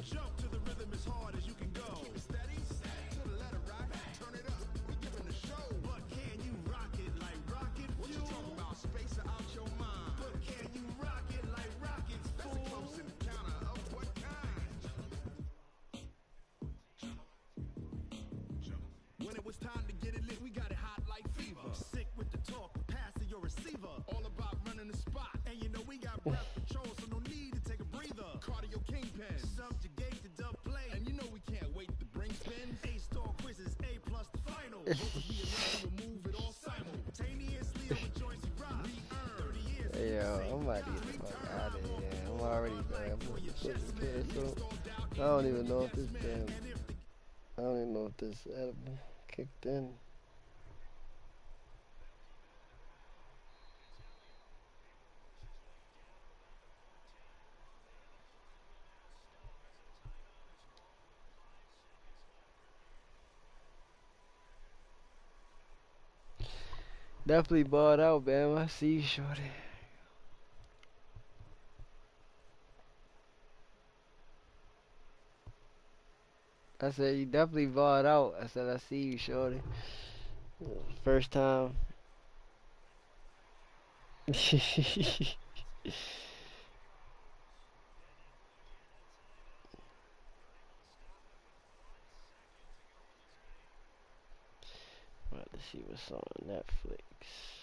Jump to the rhythm as hard as you can go. Keep it steady. To the letter rock. Turn it up. We giving the show. But can you rock it like rocket fuel? What you talking about? Space out your mind. But can you rock it like rockets? That's a close encounter of what kind? When it was time to get it lit, we got it hot like fever. Sick with the talk, passing your receiver. All about running the spot. And you know we got breath control, so no need to take a breather. Cardio kingpin, subjugate the dub play. And you know we can't wait to bring spin. A-star quizzes, A+ the final. Both of me and to remove it all simultaneously on the joints we rock. We earn 30 years. Hey, yo, I'm about to get the fuck out of here. I'm already back. I don't even know if this damn. I don't even know if this edible kicked in. Definitely bought out, man. I see you, shorty. I said you definitely bought out. I said I see you, shorty. First time. About to see what's on Netflix.